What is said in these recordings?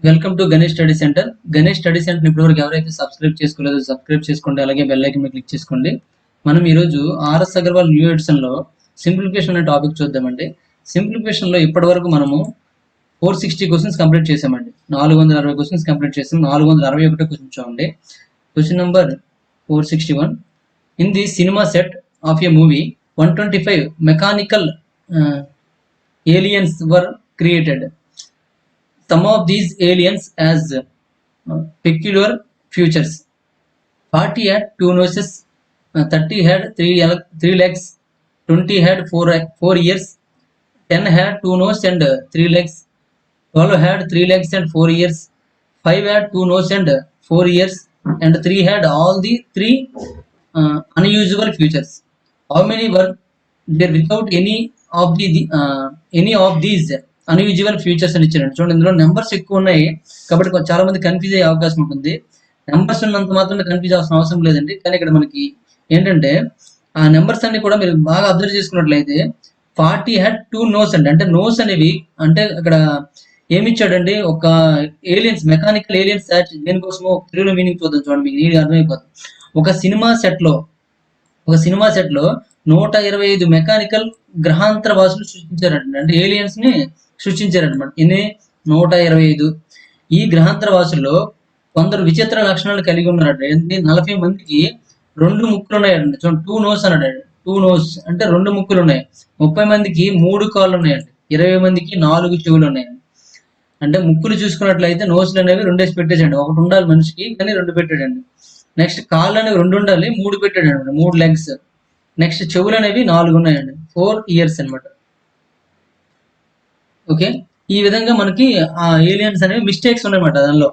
Welcome to Ganesh study centre. Ganesh study centre ఇప్పటివరకు ఎవరైతే subscribe చేసుకోలేదో subscribe చేసుకోండి, అలాగే బెల్ ఐకాన్ మీద క్లిక్ చేసుకోండి. మనం ఈరోజు ఆర్ఎస్ అగర్వాల్ న్యూ ఎడిషన్ లో సింప్లిఫికేషన్ అనే టాపిక్ చూద్దామండి. సింప్లిఫికేషన్ లో ఇప్పటి వరకు మనము 460 క్వశ్చన్స్ కంప్లీట్ చేసామండి. 460 క్వశ్చన్స్ కంప్లీట్ చేసాం. 461 క్వశ్చన్ చూడండి. Question number 461. In the cinema set of A movie 125 mechanical aliens were created. Some of these aliens as peculiar features. 40 had 2 noses, 30 had 3 legs, 20 had 4 ears, 10 had 2 noses and 3 legs, 12 had 3 legs and 4 ears, 5 had 2 noses and 4 ears, and 3 had all the 3 unusual features. How many were there without any of these unusual features అని ఇచ్చారండి. చూడండి, ఇందులో numbers ఎక్కువ ఉన్నాయి కాబట్టి చాలా మంది confuse అయ్యే అవకాశం ఉంటుంది. నెంబర్స్ ఉన్నంత మాత్రం కన్ఫ్యూజ్ అవసరం అవసరం లేదండి. కానీ ఇక్కడ మనకి ఏంటంటే ఆ నెంబర్స్ అన్ని కూడా మీరు బాగా అబ్జర్వ్ చేసుకున్నట్లయితే 40 హ్యాడ్ 2 నోస్ అండి. అంటే నోస్ అనేవి అంటే ఇక్కడ ఏమి ఇచ్చాడండి, ఒక ఏలియన్స్, మెకానికల్ ఏలియన్స్ దేనికోసమో తెలుగులో మీనింగ్ చూద్దాం. చూడండి, మీకు నీట్ అర్థమైపోతుంది. ఒక సినిమా సెట్ లో 125 మెకానికల్ గ్రహాంతర వాసులు సృష్టించారంట. అంటే ఏలియన్స్ ని సృష్టించారనమాట. ఇన్ని 125 ఈ గ్రహాంతర వాసుల్లో కొందరు విచిత్ర లక్షణాలు కలిగి ఉన్నారట. 40 మందికి 2 ముక్కులు ఉన్నాయండి. చూడండి, 2 నోస్ అన్నాడు. 2 నోస్ అంటే 2 ముక్కులు ఉన్నాయి. 30 మందికి 3 కాళ్ళు ఉన్నాయండి. 20 మందికి 4 చెవులు ఉన్నాయండి. అంటే ముక్కులు చూసుకున్నట్లయితే నోస్లు అనేవి 2 వేసి పెట్టేసండి. ఒకటి ఉండాలి మనిషికి, కానీ 2 పెట్టాడండి. నెక్స్ట్ కాళ్ళు అనేవి 2 ఉండాలి, 3 పెట్టాడండి, 3 లెగ్స్. నెక్స్ట్ చెవులు అనేవి 4 ఉన్నాయండి, 4 ఇయర్స్ అనమాట. ఓకే, ఈ విధంగా మనకి ఆ ఏలియన్స్ అనేవి మిస్టేక్స్ ఉన్నాయన్నమాట. దానిలో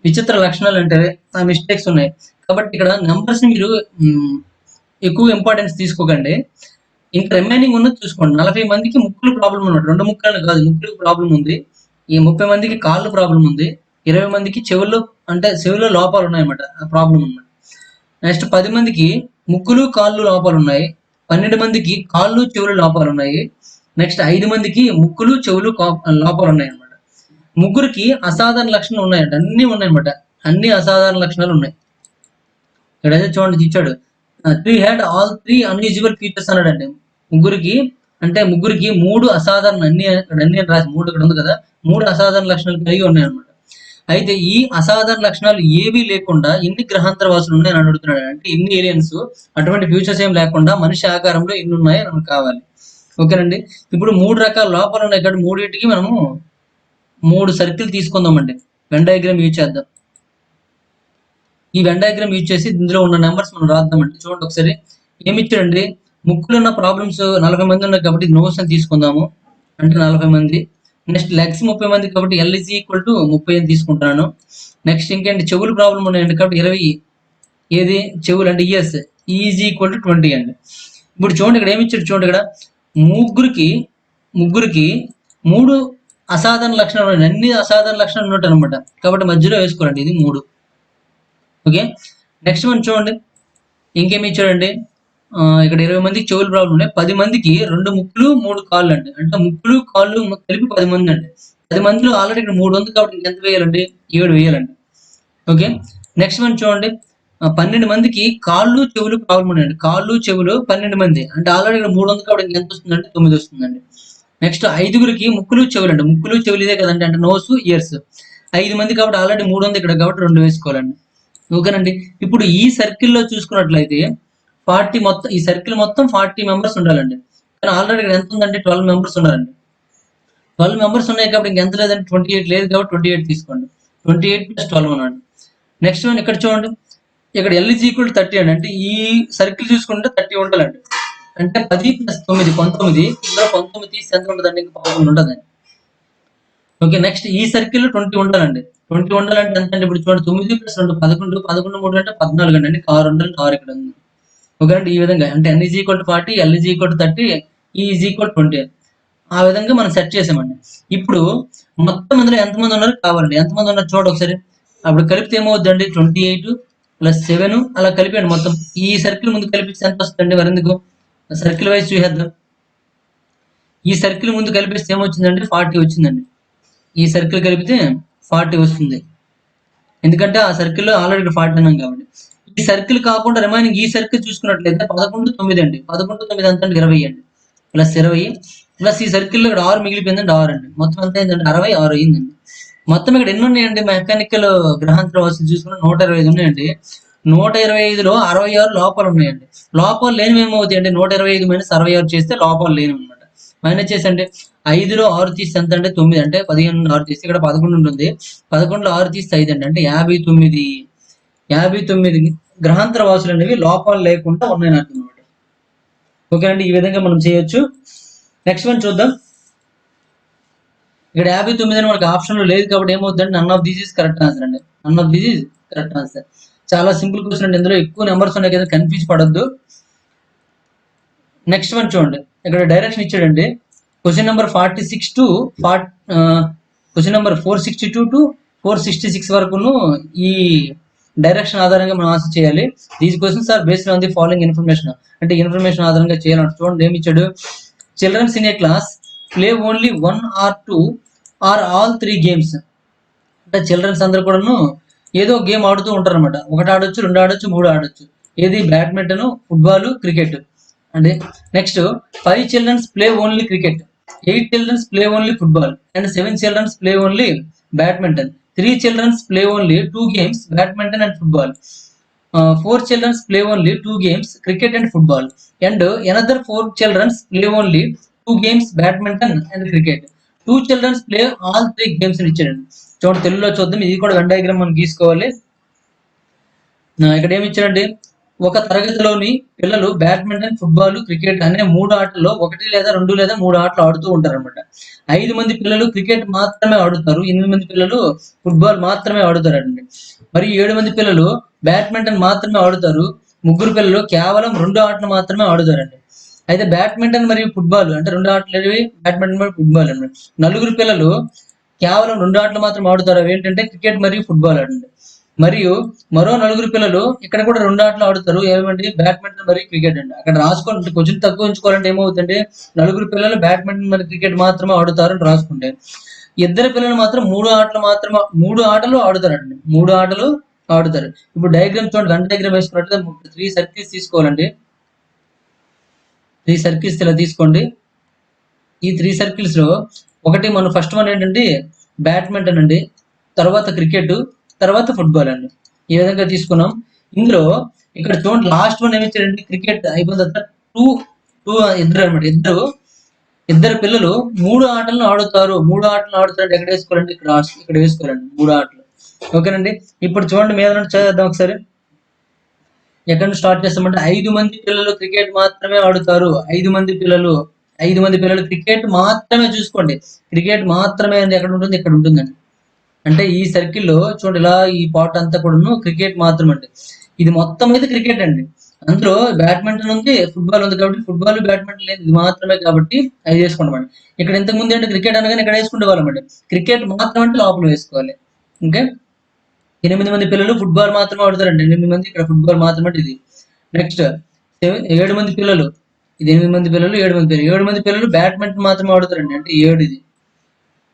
విచిత్ర లక్షణాలు అంటే ఆ మిస్టేక్స్ ఉన్నాయి. కాబట్టి ఇక్కడ నెంబర్స్ ని మీరు ఎక్కువ ఇంపార్టెన్స్ తీసుకోకండి. ఇంకా రిమైనింగ్ ఉన్నది చూసుకోండి. 40 మందికి ముక్కులు ప్రాబ్లం ఉన్నట్టు, 2 ముక్కలు కాదు, ముక్కులకు ప్రాబ్లం ఉంది. ఈ 30 మందికి కాళ్ళు ప్రాబ్లం ఉంది. 20 మందికి చెవుల్లో లోపాలు ఉన్నాయన్నమాట, ప్రాబ్లం ఉన్నమాట. నెక్స్ట్ 10 మందికి ముక్కులు కాళ్ళు లోపాలు ఉన్నాయి. 12 మందికి కాళ్ళు చెవులు లోపాలు ఉన్నాయి. నెక్స్ట్ 5 మందికి ముక్కులు చెవులు లోపాలు ఉన్నాయి అనమాట. ముగ్గురికి అసాధారణ లక్షణాలు ఉన్నాయంట. అన్ని ఉన్నాయన్నమాట, అన్ని అసాధారణ లక్షణాలు ఉన్నాయి. ఇక్కడైతే చూడండి ఇచ్చాడు, 3 హ్యాడ్ ఆల్ 3 అన్యూజువల్ ఫీచర్స్ అన్నాడండి. ముగ్గురికి 3 అసాధారణ, అన్ని రాసి 3 ఇక్కడ ఉంది కదా, 3 అసాధారణ లక్షణాలు కలిగి ఉన్నాయన్నమాట. అయితే ఈ అసాధారణ లక్షణాలు ఏవీ లేకుండా ఎన్ని గ్రహాంతర వాసులు ఉన్నాయని అడుగుతున్నాడు. అంటే ఇన్ని ఏలియన్స్ అటువంటి ఫ్యూచర్స్ ఏం లేకుండా మనిషి ఆకారంలో ఎన్ని ఉన్నాయో మనకు కావాలి. ఓకేనండి. ఇప్పుడు 3 రకాల లోపాలు ఉన్నాయి కాబట్టి మూడింటికి మనము 3 సర్కిల్ తీసుకుందామండి. వెన్ డయాగ్రామ్ యూజ్ చేద్దాం. ఈ వెన్ డయాగ్రామ్ యూజ్ చేసి ఇందులో ఉన్న నెంబర్స్ మనం రాద్దామండి. చూడండి ఒకసారి ఏమి ఇచ్చాడండి, ముక్కులు ఉన్న ప్రాబ్లమ్స్ 40 మంది ఉన్నాయి కాబట్టి నోస్ అని తీసుకుందాము, అంటే 40 మంది. నెక్స్ట్ లెగ్స్ 30 మంది కాబట్టి L is equal to 30 అని తీసుకుంటున్నాను. నెక్స్ట్ ఇంకేంటి, చెవులు ప్రాబ్లం ఉన్నాయండి కాబట్టి 20 ఏది చెవులు అంటే ఇయర్స్, ఈజ్ ఈక్వల్ టు 20 అండి. ఇప్పుడు చూడండి ఇక్కడ ఏమి ఇచ్చాడు, చూడండి ఇక్కడ ముగ్గురికి 3 అసాధారణ లక్షణాలు ఉన్నాయి. అన్ని అసాధారణ లక్షణాలు ఉన్నట్టు అనమాట. కాబట్టి మధ్యలో వేసుకోవాలండి, ఇది 3. ఓకే, నెక్స్ట్ మనం చూడండి ఇంకేమి ఇచ్చాడండి, ఇక్కడ 20 మందికి చెవులు ప్రాబ్లం ఉన్నాయి. 10 మందికి 2 ముక్కులు 3 కాళ్ళు అండి. అంటే ముక్కులు కాళ్ళు కలిపి 10 మంది అండి. 10 మందిలో ఆల్రెడీ ఇక్కడ 3 ఉంది కాబట్టి ఎంత వేయాలండి, 7 వేయాలండి. ఓకే, నెక్స్ట్ మనం చూడండి 12 మందికి కాళ్ళు చెవులు ప్రాబ్లం ఉన్నాయండి. కాళ్ళు చెవులు 12 మంది, అంటే ఆల్రెడీ ఇక్కడ 3 ఉంది కాబట్టి ఎంత వస్తుందంటే 9 వస్తుందండి. నెక్స్ట్ 5గురికి ముక్కులు చెవులు అండి. ముక్కులు చెవులు ఇదే కదండి, అంటే నోస్ ఇయర్స్. 5 మంది కాబట్టి ఆల్రెడీ 3 ఉంది ఇక్కడ కాబట్టి 2 వేసుకోవాలండి. ఓకేనండి. ఇప్పుడు ఈ సర్కిల్లో చూసుకున్నట్లయితే 40 మొత్తం, ఈ సర్కిల్ మొత్తం 40 మెంబర్స్ ఉండాలండి. కానీ ఆల్రెడీ ఇక్కడ ఎంత ఉందంటే 12 మెంబర్స్ ఉన్నారండి. 12 మెంబర్స్ ఉన్నాయి కాబట్టి ఇంకెంత లేదంటే 28 లేదు కాబట్టి 28 తీసుకోండి. 28 + 12 అన్నాడు. నెక్స్ట్ వన్ ఇక్కడ చూడండి, ఇక్కడ L is equal to 30 అండి. అంటే ఈ సర్కిల్ చూసుకుంటే 30 ఉండాలండి. అంటే 10 + 9 19. ఇందులో 19 తీసి ఎంత ఉంటుందండి, ఇంకా 11 ఉంటుందండి. ఓకే, నెక్స్ట్ ఈ సర్కిల్ 20 ఉండాలండి. 20 ఉండాలంటే ఎంత అంటే ఇప్పుడు చూడండి 9 + 2 11, 11 3 అంటే 14 అండి. 6 ఉండాలి, 6 ఇక్కడ ఉంది. ఓకే అండి, ఈ విధంగా అంటే N is equal to 40, L is equal to 30, E is equal to 20. ఆ విధంగా మనం సెట్ చేసామండి. ఇప్పుడు మొత్తం ఇందులో ఎంతమంది ఉన్నారు కావాలండి. ఎంతమంది ఉన్నారు చూడండి ఒకసారి. అప్పుడు కలిపితే ఏమవుద్దండి, 28 + 7 అలా కలిపండి మొత్తం. ఈ సర్కిల్ ముందు కలిపిస్తే ఎంత వస్తుందండి, మరి ఎందుకు సర్కిల్ వైజ్ చూసేద్దాం. ఈ సర్కిల్ ముందు కలిపిస్తే ఏమొచ్చిందండి, 40 వచ్చిందండి. ఈ సర్కిల్ కలిపితే 40 వస్తుంది. ఎందుకంటే ఆ సర్కిల్లో ఆల్రెడీ 40 అన్నాం కాబట్టి. ఈ సర్కిల్ కాకుండా రిమైనింగ్ ఈ సర్కిల్ చూసుకున్నట్లయితే 11, 9 అండి. 11, 9 ఎంత అండి? 20 అండి. ప్లస్ 20 ప్లస్ ఈ సర్కిల్లో ఇక్కడ 6 మిగిలిపోయిందండి, 6 అండి. మొత్తం ఎంత అయిందండి? 60, 6 అయిందండి. మొత్తం ఇక్కడ ఎన్ని ఉన్నాయండి? మెకానికల్ గ్రహాంతర వాసులు చూసుకున్న 125 ఉన్నాయండి. 125లో 66 లోపాలు ఉన్నాయండి. లోపాలు లేనివి ఏమవుతాయండి? 125 మైనస్ 66 చేస్తే లోపాలు లేనివి అనమాట. మైనస్ చేసండి 5లో 6 తీస్తే ఎంత అంటే 9, అంటే 15 6 తీస్తే ఇక్కడ 11 ఉంటుంది. 11లో 6 తీస్తే 5 అండి, అంటే 59 గ్రహాంతర వాసులు అనేవి లోపాలు లేకుండా ఉన్నాయని అర్థం అనమాట. ఓకేనండి, ఈ విధంగా మనం చేయొచ్చు. నెక్స్ట్ వన్ చూద్దాం. ఇక్కడ 59 అని మనకి ఆప్షన్ లో లేదు కాబట్టి ఏమవుతుందంటే none of this is correct answer అండి. None of this is correct answer. చాలా సింపుల్ క్వశ్చన్ అండి. ఇందులో ఎక్కువ నెంబర్స్ ఉన్నాయి కదా, కన్ఫ్యూజ్ పడద్దు. నెక్స్ట్ వన్ చూడండి. ఇక్కడ డైరెక్షన్ ఇచ్చాడండి. Question number 46 to question number 462 to 466 వరకును ఈ డైరెక్షన్ ఆధారంగా మనం ఆన్సర్ చేయాలి. These questions are based on the following information, అంటే ఇన్ఫర్మేషన్ ఆధారంగా చేయాలంటే చూడండి ఏమి ఇచ్చాడు. Childrens in a class play only 1 or 2 or all 3 games. అంటే చిల్డ్రన్స్ అందరు కూడాను ఏదో గేమ్ ఆడుతూ ఉంటారు అనమాట. 1 ఆడొచ్చు, 2 ఆడొచ్చు, 3 ఆడొచ్చు. ఏది? బ్యాడ్మింటన్, ఫుట్బాల్, క్రికెట్ అంటే. Next 5 childrens play only cricket, 8 childrens play only football and 7 childrens play only badminton. 3 childrens play only 2 games badminton and football. 4 childrens play only 2 games cricket and football and another 4 childrens play only 2 games badminton and cricket. 2 childrens play all 3 games అని ఇచ్చాడండి. చూడండి తెలుగులో చూద్దాం. ఇది కూడా Venn diagram మనం గీసుకోవాలి. ఇక్కడ ఏమి ఇచ్చారండి? ఒక తరగతిలోని పిల్లలు బ్యాడ్మింటన్, ఫుట్బాల్, క్రికెట్ అనే 3 ఆటల్లో 1 లేదా 2 లేదా 3 ఆటలు ఆడుతూ ఉంటారు అనమాట. 5 మంది పిల్లలు క్రికెట్ మాత్రమే ఆడుతారు, 8 మంది పిల్లలు ఫుట్బాల్ మాత్రమే ఆడుతారండి. మరియు 7 మంది పిల్లలు బ్యాడ్మింటన్ మాత్రమే ఆడుతారు. 3 పిల్లలు కేవలం 2 ఆటలు మాత్రమే ఆడుతారండి. అయితే బ్యాడ్మింటన్ మరియు ఫుట్బాల్ అంటే 2 ఆటలు అనేవి బ్యాడ్మింటన్ మరియు ఫుట్బాల్ అండి. 4 పిల్లలు కేవలం 2 ఆటలు మాత్రం ఆడుతారు, అవి ఏంటంటే క్రికెట్ మరియు ఫుట్బాల్ అండి. మరియు మరో 4 పిల్లలు ఇక్కడ కూడా 2 ఆటలు ఆడుతారు, ఏమంటే బ్యాడ్మింటన్ మరియు క్రికెట్ అండి. అక్కడ రాసుకోండి, కొంచెం తక్కువ ఉంచుకోవాలంటే ఏమవుతుందంటే 4 పిల్లలు బ్యాడ్మింటన్ మరియు క్రికెట్ మాత్రమే ఆడుతారు అని రాసుకుంటే, 2 పిల్లలు మాత్రం 3 ఆటలు మాత్రమే 3 ఆటలు ఆడుతారండి. 3 ఆటలు ఆడుతారు. ఇప్పుడు డయాగ్రామ్ చూడండి, గన్ డయాగ్రామ్ వేసుకున్నట్లయితే 3 సర్కిల్స్ తీసుకోవాలండి. 3 సర్కిల్స్ ఇలా తీసుకోండి. ఈ 3 సర్కిల్స్ లో ఒకటి మన ఫస్ట్ వన్ ఏంటంటే బ్యాడ్మింటన్ అండి, తర్వాత క్రికెట్, తర్వాత ఫుట్బాల్ అండి. ఈ విధంగా తీసుకున్నాం. ఇందులో ఇక్కడ చూడండి లాస్ట్ వన్ ఏమి ఇచ్చారంటే క్రికెట్ అయిపోయిన తర్వాత 2 ఇద్దరు అనమాట. ఇద్దరు పిల్లలు 3 ఆటలను ఆడుతారు. 3 ఆటలు ఆడుతారంటే ఎక్కడ వేసుకోవాలండి? ఇక్కడ వేసుకోవాలండి 3 ఆటలు. ఓకేనండి. ఇప్పుడు చూడండి మీద నుండి చదివేద్దాం ఒకసారి. ఎక్కడ నుంచి స్టార్ట్ చేస్తామంటే 5 మంది పిల్లలు క్రికెట్ మాత్రమే ఆడుతారు. 5 మంది పిల్లలు క్రికెట్ మాత్రమే. చూసుకోండి, క్రికెట్ మాత్రమే అండి. ఎక్కడ ఉంటుంది? ఇక్కడ ఉంటుందండి. అంటే ఈ సర్కిల్లో చూడండి ఇలా ఈ పార్ట్ అంతా కూడా క్రికెట్ మాత్రం అండి. ఇది మొత్తం అయితే క్రికెట్ అండి. అందులో బ్యాడ్మింటన్ ఉంది, ఫుట్బాల్ ఉంది కాబట్టి ఫుట్బాల్, బ్యాడ్మింటన్ లేదు, ఇది మాత్రమే కాబట్టి అది వేసుకుంటామండి. ఇక్కడ ఇంతకు ముందు అంటే క్రికెట్ అనగానే ఇక్కడ వేసుకుంటే వాళ్ళమండి. క్రికెట్ మాత్రం అంటే లోపల వేసుకోవాలి. ఓకే. 8 మంది పిల్లలు ఫుట్బాల్ మాత్రమే ఆడుతారండి. 8 మంది ఇక్కడ ఫుట్బాల్ మాత్రమే ఇది. నెక్స్ట్ 7 మంది పిల్లలు, ఇది 8 మంది పిల్లలు, 7 మంది పిల్లలు బ్యాడ్మింటన్ మాత్రమే ఆడుతారండి, అంటే 7 ఇది.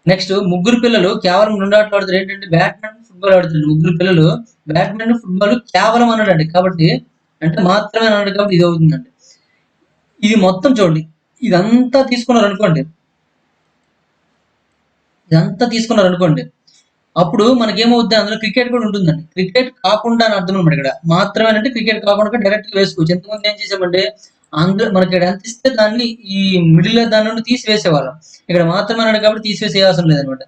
నెక్స్ట్ 3 పిల్లలు కేవలం 2 ఆటలు ఆడుతారు, ఏంటంటే బ్యాడ్మింటన్, ఫుట్బాల్ ఆడుతారు. 3 పిల్లలు బ్యాడ్మింటన్, ఫుట్బాల్ కేవలం అన్నాడండి, కాబట్టి అంటే మాత్రమే అన్నాడు కాబట్టి ఇది అవుతుందండి. ఇది మొత్తం చూడండి, ఇదంతా తీసుకున్నారు అనుకోండి, అప్పుడు మనకేమవుద్ది? అందులో క్రికెట్ కూడా ఉంటుందండి. క్రికెట్ కాకుండా అని అర్థం అనమాట. ఇక్కడ మాత్రమే అంటే క్రికెట్ కాకుండా డైరెక్ట్ వేసుకోవచ్చు. ఎంతమంది ఏం చేసామంటే అందులో మనకి ఇక్కడ ఎంత ఇస్తే దాన్ని ఈ మిడిల్ దాని నుండి తీసివేసేవాళ్ళం. ఇక్కడ మాత్రమే అన్నాడు కాబట్టి తీసివేసే అవసరం లేదనమాట.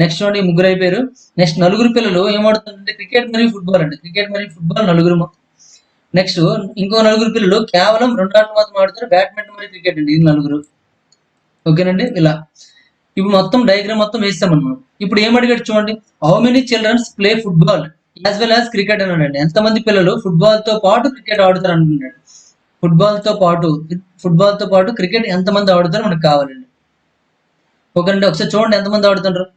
నెక్స్ట్ చూడండి 3 అయిపోయారు. నెక్స్ట్ 4 పిల్లలు ఏమాడుతుందంటే క్రికెట్ మరియు ఫుట్బాల్ అండి. క్రికెట్ మరియు ఫుట్బాల్ 4. నెక్స్ట్ ఇంకో 4 పిల్లలు కేవలం 2 ఆటలు మాత్రం ఆడుతారు, బ్యాడ్మింటన్ మరియు క్రికెట్ అండి, ఇది 4. ఓకేనండి. ఇలా ఇప్పుడు మొత్తం డయాగ్రామ్ మొత్తం వేస్తామన్నమాట. ఇప్పుడు ఏమడిగాడు చూడండి, how many childrens play football as well as cricket అన్నాడండి. ఎంతమంది పిల్లలు ఫుట్బాల్ తో పాటు క్రికెట్ ఆడుతారు అంటున్నాడు. ఫుట్బాల్ తో పాటు క్రికెట్ ఎంతమంది ఆడుతారో మనకు కావాలండి. ఓకేనండి. ఒకసారి చూడండి ఎంతమంది ఆడుతుంటారు.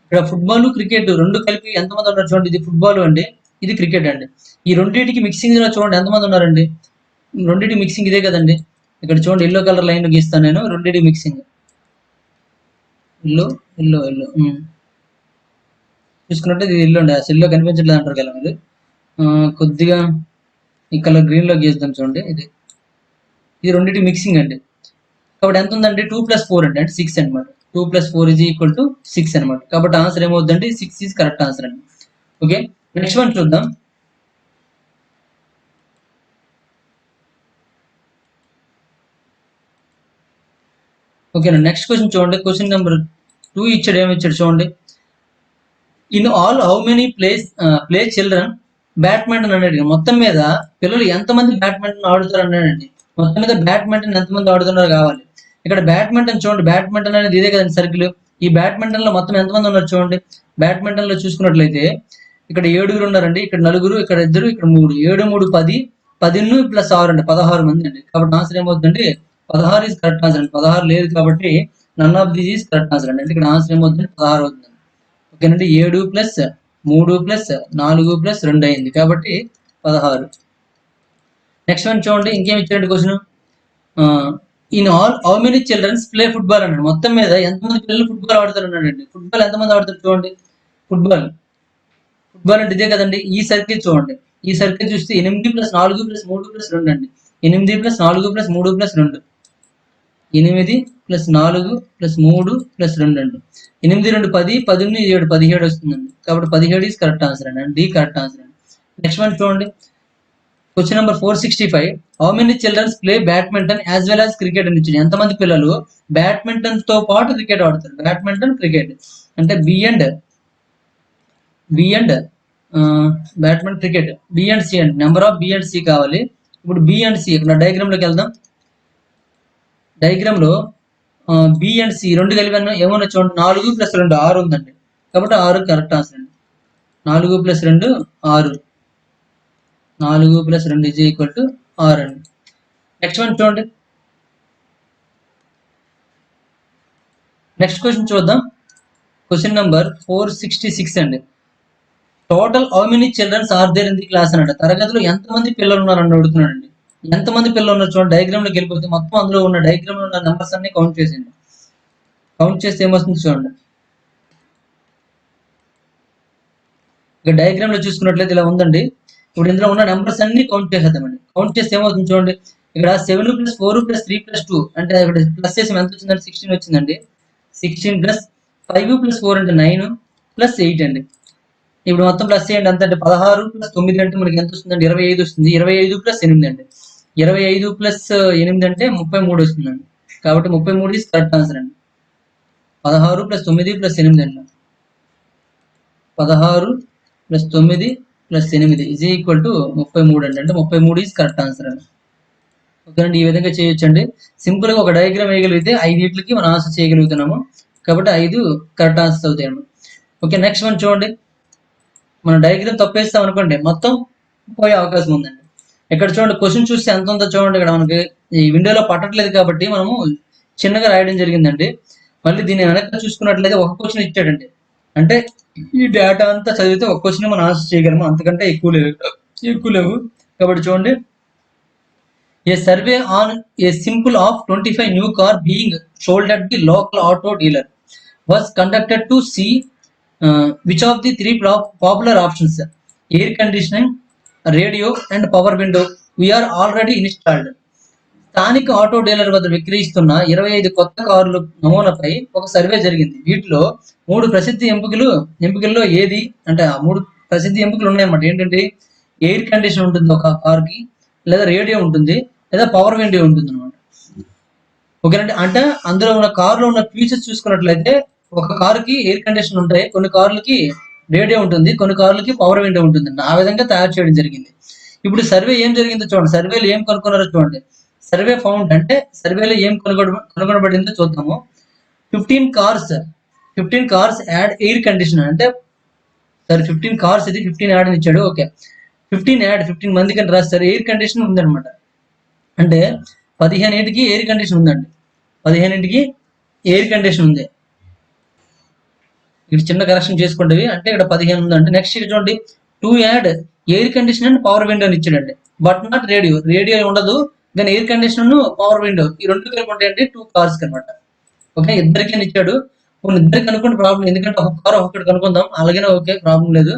ఇక్కడ ఫుట్బాల్, క్రికెట్ 2 కలిపి ఎంతమంది ఉన్నారు చూడండి. ఇది ఫుట్బాల్ అండి, ఇది క్రికెట్ అండి. ఈ రెండింటికి మిక్సింగ్ లో చూడండి ఎంతమంది ఉన్నారండి. రెండింటి మిక్సింగ్ ఇదే కదండి. ఇక్కడ చూడండి ఎల్లో కలర్ లైన్ గీస్తాను నేను, రెండింటి మిక్సింగ్. ఇల్లు ఇల్లు ఇల్లు చూసుకున్నట్టు ఇది ఇల్లు అండి. అసలు ఇల్లు కనిపించట్లేదు అంటారు కదా మీరు. కొద్దిగా ఈ కలర్ గ్రీన్లో గీద్దాం చూడండి. ఇది రెండింటి మిక్సింగ్ అండి. కాబట్టి ఎంత ఉందండి? 2+4 అంటే 6 అనమాట. 2+4 = 6 అనమాట. కాబట్టి ఆన్సర్ ఏమవుతుందండి? 6 ఈజ్ కరెక్ట్ ఆన్సర్ అండి. ఓకే, నెక్స్ట్ వన్ చూద్దాం. ఓకేనా, నెక్స్ట్ క్వశ్చన్ చూడండి. క్వశ్చన్ నెంబర్ 2 ఇచ్చాడు. ఏమి ఇచ్చాడు చూడండి. In all how many play children badminton అన్నాడు. మొత్తం మీద పిల్లలు ఎంతమంది బ్యాడ్మింటన్ ఆడుతారు అన్నాడండి. మొత్తం మీద బ్యాడ్మింటన్ ఎంతమంది ఆడుతున్నారు కావాలి. ఇక్కడ బ్యాడ్మింటన్ చూడండి. బ్యాడ్మింటన్ అనేది ఇదే కదండి సర్కిల్. ఈ బ్యాడ్మింటన్ లో మొత్తం ఎంతమంది ఉన్నారు చూడండి. బ్యాడ్మింటన్ లో చూసుకున్నట్లయితే ఇక్కడ 7 ఉన్నారండి, ఇక్కడ 4, ఇక్కడ 2, ఇక్కడ 3. 7, 3, 10. 10+6 అండి, 16 మంది అండి. కాబట్టి ఆన్సర్ ఏమవుతుందండి? 16 ఈజ్ కరెక్ట్ ఆన్సర్ అండి. 16 లేదు కాబట్టి none of these is correct answer అండి. అంటే ఇక్కడ ఆన్సర్ ఏమవుతుంది? 16 అవుతుంది. ఓకేనండి, 7+3+4+2 అయింది కాబట్టి 16. నెక్స్ట్ వన్ చూడండి. ఇంకేం ఇచ్చారండి question. In all how many childrens play football అన్నాడు. మొత్తం మీద ఎంతమంది పిల్లలు ఫుట్బాల్ ఆడుతారు అన్నాడండి. ఫుట్బాల్ ఎంతమంది ఆడుతారు చూడండి. ఫుట్బాల్ అంటే ఇదే కదండి. ఈ సర్కిల్ చూడండి. ఈ సర్కిల్ చూస్తే 8+4+3+2 అండి. 8+4+3+2. 8+4+3+2 అండి. 8, 2, 10, 10, 7, 17 వస్తుందండి. కాబట్టి 17 ఈజ్ కరెక్ట్ ఆన్సర్ అండి. డి కరెక్ట్ ఆన్సర్ అండి. నెక్స్ట్ వన్ చూడండి. Question number 465. How many childrens play badminton as well as cricket అని ఇచ్చింది. ఎంతమంది పిల్లలు బ్యాడ్మింటన్ తో పాటు క్రికెట్ ఆడుతారు. బ్యాడ్మింటన్, క్రికెట్ అంటే B and badminton, cricket B and C అండి. Number of B and C కావాలి. ఇప్పుడు బి అండ్ సి ఇక్కడ డయాగ్రామ్ లోకి వెళ్దాం. డయాగ్రామ్ లో బి అండ్ సి రెండు కలిపి ఏమన్నా చూడండి. 4+2 6 ఉందండి. కాబట్టి 6 కరెక్ట్ ఆన్సర్ అండి. 4+2 6. 4+2 = 6 అండి. నెక్స్ట్ వన్ చూడండి. నెక్స్ట్ క్వశ్చన్ చూద్దాం. క్వశ్చన్ నెంబర్ 466 అండి. Total how many childrens are there in the class అన్నాడు. తరగతిలో ఎంతమంది పిల్లలు ఉన్నారని అడుగుతున్నాడండి. ఎంతమంది పిల్లలు ఉన్నారు చూడండి. డయాగ్రామ్ లోకి వెళ్ళిపోతే మొత్తం అందులో ఉన్న డయాగ్రామ్ లో ఉన్న నెంబర్స్ అన్ని కౌంట్ చేసేయండి. కౌంట్ చేస్తే ఏమొస్తుంది చూడండి. ఇక డయాగ్రామ్ లో చూసుకున్నట్లయితే ఇలా ఉందండి. ఇప్పుడు ఇందులో ఉన్న నెంబర్స్ అన్ని కౌంట్ చేసేద్దామండి. కౌంట్ చేస్తే ఏమవుతుంది చూడండి. ఇక్కడ 7+4+3+2 అంటే ఇక్కడ ప్లస్ చేసి ఎంత వచ్చిందండి? 16 వచ్చిందండి. 16 + 5+4 అంటే 9 + 8 అండి. ఇప్పుడు మొత్తం ప్లస్ చేయండి. ఎంత అంటే 16 + 9 అంటే మనకి ఎంత వస్తుందండి? 25 వస్తుంది. 25 + 8 అండి. 25 + 8 అంటే 33 వస్తుందండి. కాబట్టి 33 ఈజ్ కరెక్ట్ ఆన్సర్ అండి. 16 + 9 + 8 అండి. 16 + 9 + 8 ఈజ్ ఈక్వల్ టు 33 అండి. అంటే 33 ఈజ్ కరెక్ట్ ఆన్సర్ అండి. ఓకేనండి, ఈ విధంగా చేయొచ్చండి. సింపుల్ గా ఒక డయాగ్రామ్ వేయగలిగితే 5 మనం ఆన్సర్ చేయగలుగుతున్నాము. కాబట్టి 5 కరెక్ట్ ఆన్సర్స్ అవుతాయండి. ఓకే, నెక్స్ట్ వన్ చూడండి. మనం డయాగ్రామ్ తప్పేస్తాం అనుకోండి, మొత్తం పోయే అవకాశం ఉందండి. ఇక్కడ చూడండి. క్వశ్చన్ చూస్తే ఎంత ఉందో చూడండి. ఇక్కడ మనకి ఈ విండోలో పట్టట్లేదు కాబట్టి మనము చిన్నగా రాయడం జరిగిందండి. మళ్ళీ దీన్ని వెనక చూసుకున్నట్లయితే ఒక క్వశ్చన్ ఇచ్చాడండి. అంటే ఈ డేటా అంతా చదివితే ఒక క్వశ్చన్ మనం ఆన్సర్ చేయగలము. అంతకంటే ఎక్కువ లేవు. కాబట్టి చూడండి. A survey on a sample of 25 new cars being sold at the local auto dealer was conducted to see which of the three popular options, air conditioning, radio and power window, we are already installed. స్థానిక auto dealer వద్ద విక్రయిస్తున్న 25 కొత్త కార్ల నమూనాపై ఒక survey జరిగింది. వీటిలో 3 ప్రసిద్ధ ఎంపికల్లో ఏది అంటే ఆ 3 ప్రసిద్ధ ఎంపికలు ఉన్నాయన్నమాట. ఏంటంటే ఎయిర్ కండిషన్ ఉంటుంది ఒక కార్కి, లేదా రేడియో ఉంటుంది, లేదా పవర్ విండో ఉంటుంది అనమాట. ఓకేనండి. అంటే అందులో ఉన్న కార్లో ఉన్న ఫీచర్స్ చూసుకున్నట్లయితే ఒక కారుకి ఎయిర్ కండిషన్ ఉంటాయి, కొన్ని కార్లకి రేడియో ఉంటుంది, కొన్ని కార్లకి పవర్ విండో ఉంటుంది. ఆ విధంగా తయారు చేయడం జరిగింది. ఇప్పుడు సర్వే ఏం జరిగిందో చూడండి. సర్వేలో ఏం కనుక్కున్నారో చూడండి. సర్వే ఫౌండ్ అంటే సర్వేలో ఏం కనుగొనబడిందో చూద్దాము. 15 కార్స్ యాడ్ ఎయిర్ కండిషనర్ అంటే 15 కార్స్ ఇది 15 యాడ్ అని ఇచ్చాడు. ఓకే, 15 మందికి అని రాస్తారు. ఎయిర్ కండిషన్ ఉందన్నమాట. అంటే 15 ఎయిర్ కండిషన్ ఉందండి. 15 ఎయిర్ కండిషన్ ఉంది. ఇక్కడ చిన్న కరెక్షన్ చేసుకోండి. అంటే ఇక్కడ 15 ఉందంటే నెక్స్ట్ చూడండి. 2 add air condition and power window అని ఇచ్చాడండి. బట్ నాట్ రేడియో ఉండదు, కానీ ఎయిర్ కండిషన్ పవర్ విండో ఈ రెండు కలిపి ఉంటాయండి 2 కార్స్ అనమాట. ఓకే, ఇద్దరికి ఇచ్చాడు. ఇద్దరికి కనుక్కుంటే ప్రాబ్లం, ఎందుకంటే ఒక కార్ ఒకటి కనుక్కుందాం, అలాగే ఓకే ప్రాబ్లం లేదు.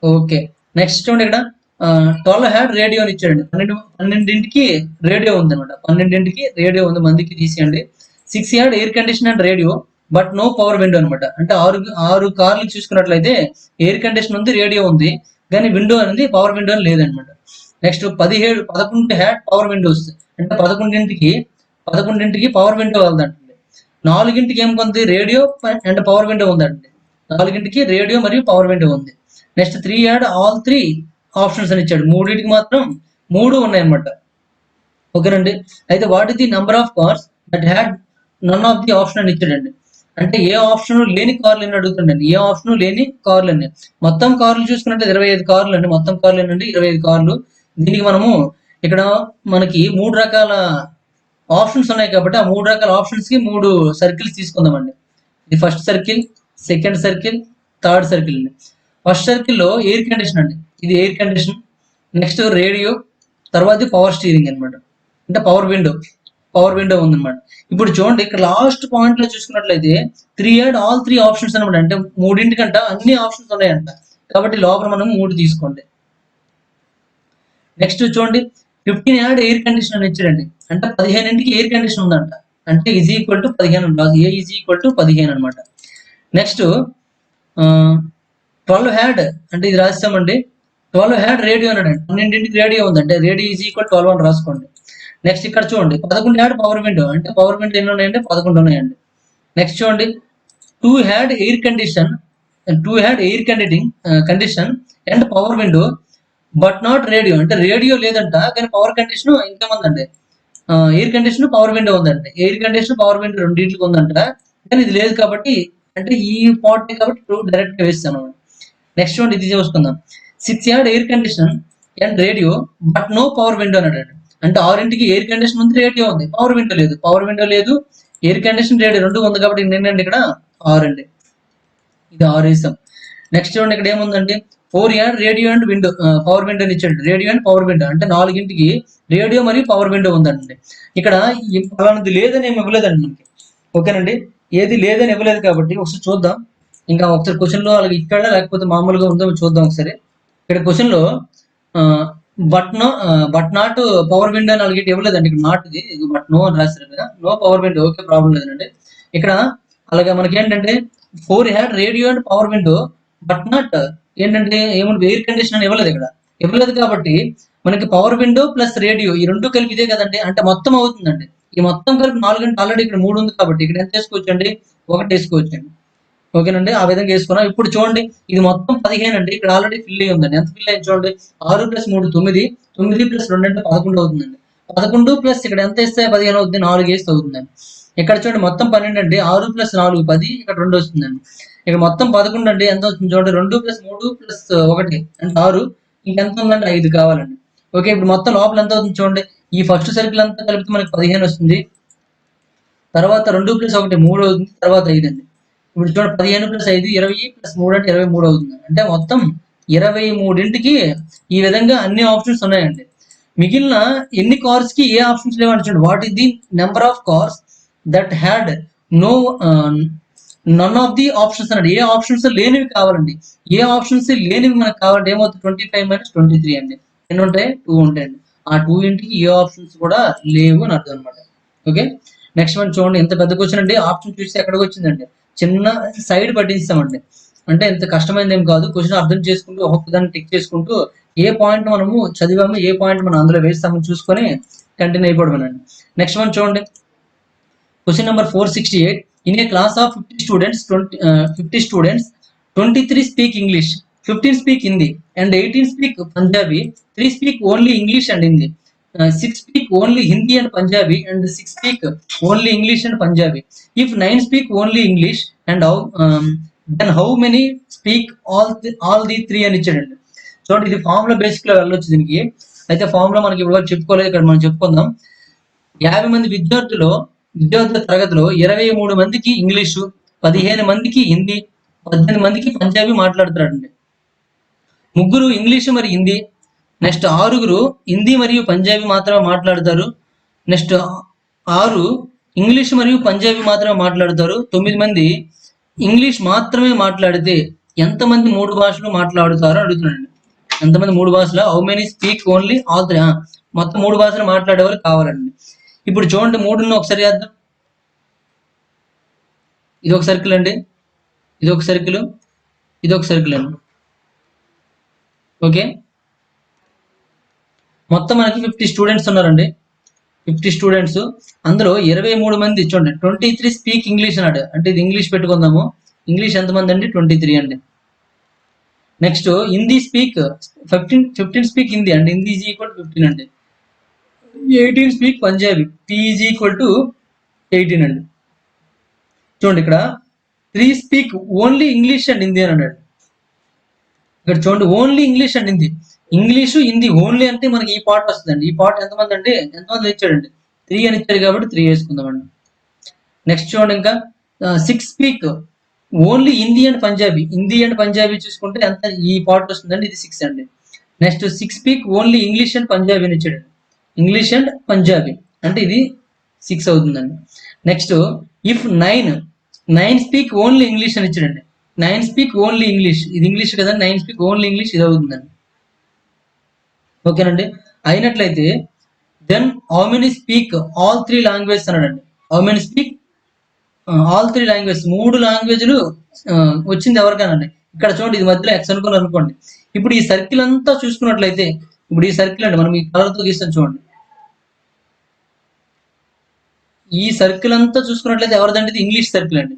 ఓకే, నెక్స్ట్ చూడండి ఇక్కడ 12 హ్యాడ్ రేడియో అని ఇచ్చాడండి. 12ంటికి రేడియో ఉంది అనమాట. 12ంటికి రేడియో ఉంది, మందికి తీసేయండి. 6 had air condition and radio but no power window అనమాట. అంటే ఆరు కార్లు చూసుకున్నట్లయితే ఎయిర్ కండిషన్ ఉంది, రేడియో ఉంది, కానీ విండో అనేది పవర్ విండో లేదనమాట. నెక్స్ట్ 11 హ్యాడ్ పవర్ విండోస్, అంటే 11ంటికి పవర్ విండో వెళ్దండి. 4ంటికి ఏం ఉంది, రేడియో అండ్ పవర్ విండో ఉందండి. 4ంటికి రేడియో మరియు పవర్ విండో ఉంది. నెక్స్ట్ 3 యాడ్ ఆల్ 3 ఆప్షన్స్ అని ఇచ్చాడు. 3టికి మాత్రం 3 ఉన్నాయన్నమాట. ఓకేనండి. అయితే what is the number of cars that had none of the option అని ఇచ్చాడండి. అంటే ఏ ఆప్షన్ లేని కార్లు అని అడుగుతుండండి. ఏ ఆప్షన్ లేని కార్లు అండి. మొత్తం కార్లు చూసుకున్నట్టు 25 కార్లు అండి. మొత్తం కార్లు ఏంటంటే 25 కార్లు. దీనికి మనము ఇక్కడ మనకి 3 రకాల ఆప్షన్స్ ఉన్నాయి కాబట్టి ఆ 3 రకాల ఆప్షన్స్ కి 3 సర్కిల్స్ తీసుకుందామండి. ఇది first circle, second circle, third circle అండి. ఫస్ట్ సర్కిల్లో ఎయిర్ కండిషన్ అండి, ఇది ఎయిర్ కండిషన్. నెక్స్ట్ రేడియో, తర్వాత పవర్ స్టీరింగ్ అనమాట, అంటే పవర్ విండో ఉందన్నమాట. ఇప్పుడు చూడండి ఇక్కడ లాస్ట్ పాయింట్ లో చూసుకున్నట్లయితే 3 యాడ్ ఆల్ 3 ఆప్షన్స్ అనమాట. అంటే 3ంటికంట అన్ని ఆప్షన్స్ ఉన్నాయంట, కాబట్టి లోపల మనం 3 తీసుకోండి. నెక్స్ట్ చూడండి 15 యాడ్ ఎయిర్ కండిషన్ అని ఇచ్చాడండి. అంటే 15ంటికి ఎయిర్ కండిషన్ ఉందంట, అంటే ఈజ్ ఈక్వల్ టు 15 ఉంటుంది. ఏ ఈజ్ ఈక్వల్ టు 15 అనమాట. నెక్స్ట్ 12 హ్యాడ్, అంటే ఇది రాస్తామండి. 12 హ్యాడ్ రేడియో అన్నాడు. 12ంటికి రేడియో ఉంది, అంటే రేడియో ఈజ్ ఈక్వల్ 12 అని రాసుకోండి. నెక్స్ట్ ఇక్కడ చూడండి 11 హ్యాడ్ పవర్ విండో, అంటే పవర్ విండో ఎన్ని ఉన్నాయంటే 11 ఉన్నాయండి. నెక్స్ట్ చూడండి 2 had air condition, 2 had air condition and power window but not radio, అంటే రేడియో లేదంట, కానీ పవర్ కండిషన్ ఇంకేముందండి, ఎయిర్ కండిషన్ పవర్ విండో ఉందండి. ఎయిర్ కండిషన్ పవర్ విండో రెండింటికి ఉందంట, కానీ ఇది లేదు కాబట్టి, అంటే ఈ పార్ట్ కాబట్టి 2 డైరెక్ట్ గా వేస్తాను. నెక్స్ట్ వన్ ఇది చూసుకుందాం. 6 had air condition and radio but no power window అన్నాడు. అంటే 6ంటికి ఎయిర్ కండిషన్ ఉంది, రేడియో ఉంది, పవర్ విండో లేదు, ఎయిర్ కండిషన్ రేడియో 2 ఉంది కాబట్టి ఏంటంటే ఇక్కడ 6 అండి. ఇది 6 వేసాం. నెక్స్ట్ చూడండి ఇక్కడ ఏముందంటే 4 add radio and window power window ఇచ్చాడు. రేడియో అండ్ పవర్ విండో, అంటే 4ంటికి రేడియో మరియు పవర్ విండో ఉందండి. ఇక్కడ అలాంటిది లేదని ఏమి ఇవ్వలేదండి మనకి. ఓకేనండి, ఏది లేదని ఇవ్వలేదు కాబట్టి ఒకసారి చూద్దాం. ఇంకా ఒకసారి క్వశ్చన్ లో అలాగే ఇక్కడ లేకపోతే మామూలుగా ఉందో చూద్దాం ఒకసారి. ఇక్కడ క్వశ్చన్ లో బట్ నాట్ పవర్ విండో అని అలాగే ఇవ్వలేదండి. ఇక్కడ నాట్ ఇది బట్ నో అని రాశారు కదా, no power window, okay problem లేదండి. ఇక్కడ అలాగే మనకి ఏంటంటే 4 had radio and power window but not ఏంటంటే ఏమంటే ఎయిర్ కండిషన్ అని ఇవ్వలేదు కాబట్టి మనకి పవర్ విండో ప్లస్ రేడియో ఈ 2 కలిపి ఇదే కదండి, అంటే మొత్తం అవుతుందండి. ఈ మొత్తం కలిపి 4 అంటే ఆల్రెడీ ఇక్కడ 3 ఉంది కాబట్టి ఇక్కడ ఎంత వేసుకోవచ్చు అండి, 1 వేసుకోవచ్చండి. ఓకేనండి, ఆ విధంగా వేసుకున్నాం. ఇప్పుడు చూడండి ఇది మొత్తం 15 అండి. ఇక్కడ ఆల్రెడీ ఫిల్ అయ్యి ఉందండి. ఎంత ఫిల్ అయ్యింది చూడండి, 6 + 3 9, 9 + 2 అంటే 11 అవుతుందండి. 11 ప్లస్ ఇక్కడ ఎంత వేస్తే 15 అవుతుంది, 4 వేస్తే అవుతుందండి. ఇక్కడ చూడండి మొత్తం 12 అండి, 6 + 4 10, ఇక్కడ 2 వస్తుందండి. ఇక్కడ మొత్తం 11 అండి, ఎంత అవుతుంది చూడండి, 2 + 3 + 1 అంటే 6, ఇంకెంత ఉందండి 5 కావాలండి. ఓకే, ఇప్పుడు మొత్తం లోపల ఎంత అవుతుంది చూడండి, ఈ ఫస్ట్ సర్కిల్ అంతా కలిపితే మనకి 15 వస్తుంది. తర్వాత 2 + 1 3 అవుతుంది, తర్వాత 5 అండి. ఇప్పుడు చూడండి 15 + 5 20 + 3 అంటే 23 అవుతుంది. అంటే మొత్తం 23ంటికి ఈ విధంగా అన్ని ఆప్షన్స్ ఉన్నాయండి. మిగిలిన ఎన్ని కార్స్ కి ఏ ఆప్షన్స్ లేవని చూడండి. What is the number of cars that had no none of the options అన్నాడు. ఏ ఆప్షన్స్ లేనివి కావాలండి. ఏ ఆప్షన్స్ లేనివి మనకు కావాలంటే ఏమవుతుంది, 25 - 23 అండి. ఎన్ని ఉంటాయి, 2 ఉంటాయండి. ఆ 2ంటికి ఏ ఆప్షన్స్ కూడా లేవు అని అర్థం అనమాట. ఓకే, నెక్స్ట్ వన్ చూడండి, ఎంత పెద్ద క్వశ్చన్ అండి. ఆప్షన్ చూస్తే ఎక్కడికి వచ్చిందండి, చిన్న సైడ్ పట్టిస్తామండి. అంటే ఎంత కష్టమైనది ఏం కాదు. క్వశ్చన్ అర్థం చేసుకుంటూ ఒక్కొక్క దాన్ని టిక్ చేసుకుంటూ ఏ పాయింట్ మనము చదివాము, ఏ పాయింట్ మనం అందులో వేస్తామని చూసుకొని కంటిన్యూ అయిపోవడమేనండి. నెక్స్ట్ వన్ చూడండి, question number 468. In a class of 50 students 23 speak English, 15 speak Hindi and 18 speak Punjabi, 3 speak only English and Hindi, 6 speak only Hindi and Punjabi, and 6 speak only English and Punjabi. If 9 speak only English, and then how many speak all the 3 అని ఇచ్చాడండి. చూడండి ఇది formula basic లో వెళ్ళొచ్చు దీనికి. అయితే formula మనకి ఇప్పుడు చెప్పుకోలేదు, ఇక్కడ మనం చెప్పుకుందాం. 50 మంది విద్యార్థుల తరగతిలో 23 మందికి ఇంగ్లీషు, 15 మందికి హిందీ, 18 మందికి పంజాబీ మాట్లాడుతున్నాడండి. 3 ఇంగ్లీషు మరి హిందీ, నెక్స్ట్ 6 హిందీ మరియు పంజాబీ మాత్రమే మాట్లాడతారు. నెక్స్ట్ 6 ఇంగ్లీష్ మరియు పంజాబీ మాత్రమే మాట్లాడతారు 9 మంది. ఇంగ్లీష్ మాత్రమే మాట్లాడితే ఎంతమంది 3 భాషలు మాట్లాడుతారో అడుగుతున్నానండి. ఎంతమంది 3 భాషలు? How many speak only all 3? మొత్తం 3 భాషలు మాట్లాడేవారు కావాలండి. ఇప్పుడు చూడండి 3ని ఒకసారి చేద్దాం. ఇది ఒక సర్కిల్ అండి, ఇది ఒక సర్కిల్, ఇది ఒక సర్కిల్ అండి. ఓకే, మొత్తం మనకి 50 స్టూడెంట్స్ ఉన్నారండి. 50 స్టూడెంట్స్, అందులో 23 మంది చూడండి 23 స్పీక్ ఇంగ్లీష్ అన్నాడు. అంటే ఇది ఇంగ్లీష్ పెట్టుకుందాము. ఇంగ్లీష్ ఎంతమంది అండి? 23 అండి. Next Hindi speak 15 speak Hindi అండి. హిందీ ఈజ్ ఈక్వల్ 15 అండి. 18 speak Punjabi, P is equal to 18 అండి. చూడండి ఇక్కడ 3 speak only English and Hindi అని అన్నాడు. ఇక్కడ చూడండి only English and Hindi. English Hindi only అంటే మనకి ఈ పార్ట్ వస్తుందండి. ఈ పార్ట్ ఎంతమంది అంటే ఎంతమంది ఇచ్చాడండి? 3 అని ఇచ్చాడు కాబట్టి 3 వేసుకుందామండి. నెక్స్ట్ చూడండి ఇంకా 6 speak only Hindi and Punjabi. Hindi and Punjabi చూసుకుంటే ఎంత ఈ పార్ట్ వస్తుందండి, ఇది 6 అండి. Next 6 speak only English and Punjabi అని ఇచ్చాడు. ఇంగ్లీష్ అండ్ పంజాబీ అంటే ఇది 6 అవుతుందండి. Next if 9 speak only English అని ఇచ్చాడండి. 9 స్పీక్ ఓన్లీ ఇంగ్లీష్, ఇది ఇంగ్లీష్ కదా, 9 స్పీక్ ఓన్లీ ఇంగ్లీష్, ఇది అవుతుందండి. ఓకేనండి. అయినట్లయితే then how many speak all 3 language అన్నాడండి. How many speak all 3 language, 3 లాంగ్వేజ్లు వచ్చింది ఎవరికైనా. ఇక్కడ చూడండి ఇది మధ్యలో ఎక్స్ అనుకోండి. ఇప్పుడు ఈ సర్కిల్ అంతా చూసుకున్నట్లయితే, ఇప్పుడు ఈ సర్కిల్ అండి మనం ఈ కలర్తో గీస్తాం చూడండి. ఈ సర్కిల్ అంతా చూసుకున్నట్లయితే ఎవరిదండి? ఇంగ్లీష్ సర్కిల్ అండి.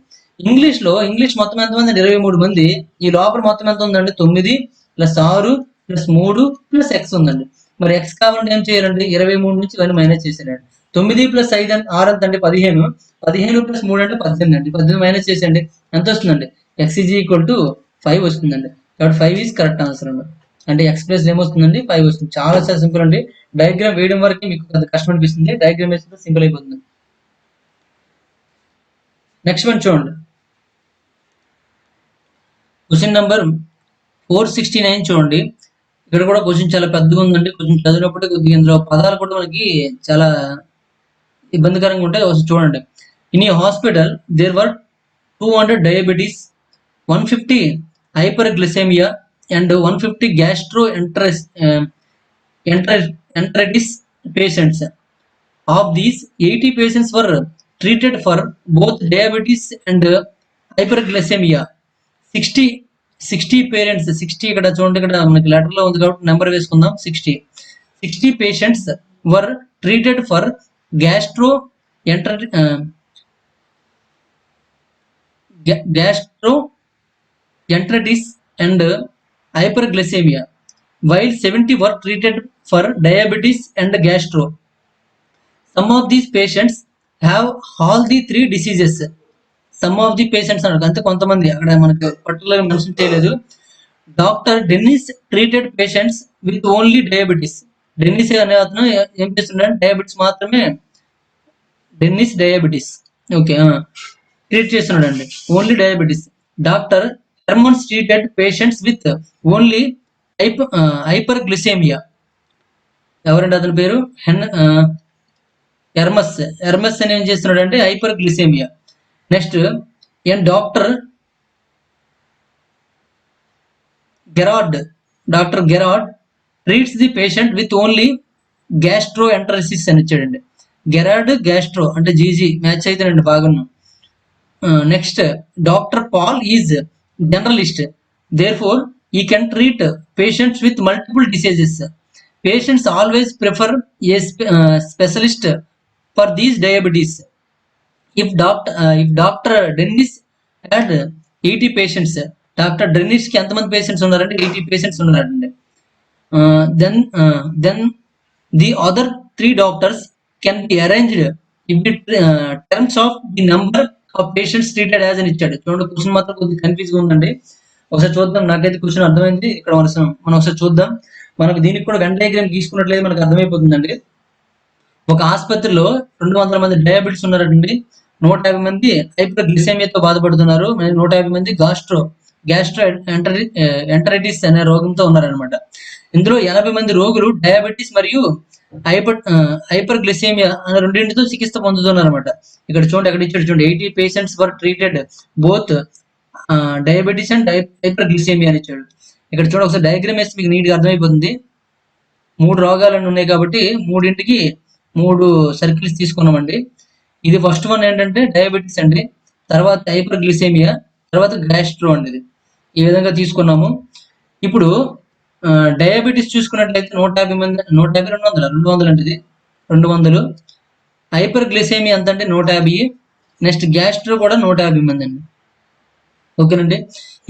ఇంగ్లీష్ మొత్తం ఎంతమంది అండి? 23 మంది. ఈ లోపల మొత్తం ఎంత ఉందండి? 9 + 6 + 3 + x ఉందండి. మరి x కావాలంటే ఏం చేయాలండి? 23 నుంచి ఇవన్నీ మైనస్ చేసేయండి. 9 + 5 6 ఎంత అండి? 15. 15 + 3 అంటే 18 అండి. 18 మైనస్ చేసేయండి, ఎంత వస్తుందండి? x = 5 వస్తుందండి. కాబట్టి 5 ఈజ్ కరెక్ట్ ఆన్సర్ అండి. అంటే x ప్లస్ ఏమొస్తుందండి? 5 వస్తుంది. చాలా చాలా సింపుల్ అండి. డయాగ్రామ్ వేయడం వరకు మీకు కొంత కష్టం అనిపిస్తుంది, డయాగ్రామ్ వేస్తే సింపుల్ అయిపోతుంది. నెక్స్ట్ వన్ చూడండి, క్వశ్చన్ నెంబర్ 469 చూడండి. ఇక్కడ కూడా క్వశ్చన్ చాలా పెద్దగా ఉందండి. కొంచెం చదివినప్పుడు కొద్దిగా ఇందులో పదాలు కూడా మనకి చాలా ఇబ్బందికరంగా ఉంటాయి. ఒకసారి చూడండి. In a hospital there were 200 diabetes, 150 hyperglycemia and 150 gastroenteritis patients. Of these, 80 patients were treated for both diabetes and hyperglycemia. 60 parents, 60 ఇక్కడ చూడండి, ఇక్కడ మనకి లెటర్ లో ఉంది కాబట్టి నెంబర్ వేసుకుందాం. 60 patients were treated for gastroenteritis and hyperglycemia, while 70 were treated for diabetes and gastro. Some of these patients have all the 3 diseases. Some of the patients అన్నారు, అంతే కొంతమంది, అక్కడ మనకు పర్టికులర్ మెన్షన్ చేయలేదు. Doctor Dennis treated patients with only diabetes. Dennis అనే అతను ఏం చేస్తున్నాడు? డయాబెటీస్ మాత్రమే, డెన్నిస్ డయాబెటీస్ ఓకే ట్రీట్ చేస్తున్నాడు అండి, only diabetes. Doctor Hermans treated patients with only hyperglycemia. ఎవరండి అతని పేరు? హెర్మస్ అని ఏం చేస్తున్నాడు అంటే hyperglycemia. Next and doctor Gerard treats the patient with only gastroenteritis అని ఇచ్చాడండి. గెరాడ్ గ్యాస్ట్రో అంటే జీజీ మ్యాచ్ అవుతానండి బాగా. Next doctor Paul is generalist, therefore he can treat patients with multiple diseases. Patients always prefer a specialist for these diabetes. If Dr. Dennis had 80 patients, doctor Dennis కి ఎంతమంది patients ఉన్నారంటే 80 patients ఉన్నారండి. Then the other 3 doctors can be arranged in terms of the number of patients treated as అని ఇచ్చాడు. చూడండి question మాత్రం కొద్దిగా confuse గా ఉందండి. ఒకసారి చూద్దాం, నాకైతే క్వశ్చన్ అర్థమైంది. ఇక్కడ మనం ఒకసారి చూద్దాం. మనకు దీనికి కూడా వెన్ డయాగ్రామ్ గీసుకున్నట్లయితే మనకు అర్థమైపోతుందండి. ఒక ఆసుపత్రిలో 200 మంది డయాబెటీస్ ఉన్నారండి, 150 మంది హైపర్గ్లిసెమియాతో బాధపడుతున్నారు, 150 మంది గ్యాస్ట్రోఎంటరిటిస్ అనే రోగంతో ఉన్నారనమాట. ఇందులో 80 మంది రోగులు డయాబెటీస్ మరియు హైపర్ హైపర్ గ్లిసేమియా అనే రెండింటితో చికిత్స పొందుతున్నారు అనమాట. ఇక్కడ చూడండి, అక్కడ ఇచ్చాడు చూడండి, 80 patients were treated both diabetes and hyper glycaemia అని ఇచ్చాడు. ఇక్కడ చూడండి ఒకసారి డయాగ్రామ్ వేస్తే మీకు నీట్గా అర్థమైపోతుంది. 3 రోగాలు ఉన్నాయి కాబట్టి మూడింటికి 3 సర్కిల్స్ తీసుకున్నామండి. ఇది ఫస్ట్ వన్ ఏంటంటే డయాబెటీస్ అండి, తర్వాత హైపర్ గ్లిసేమియా, తర్వాత గ్యాస్ట్రో అండి. ఇది ఈ విధంగా తీసుకున్నాము. ఇప్పుడు డయాబెటీస్ చూసుకున్నట్లయితే 150 మంది, 150 200 అంటే ఇది 200. హైపర్ గ్లిసేమియా ఎంత అంటే 150. నెక్స్ట్ గ్యాస్ట్రో కూడా 150 మంది అండి. ఓకేనండి.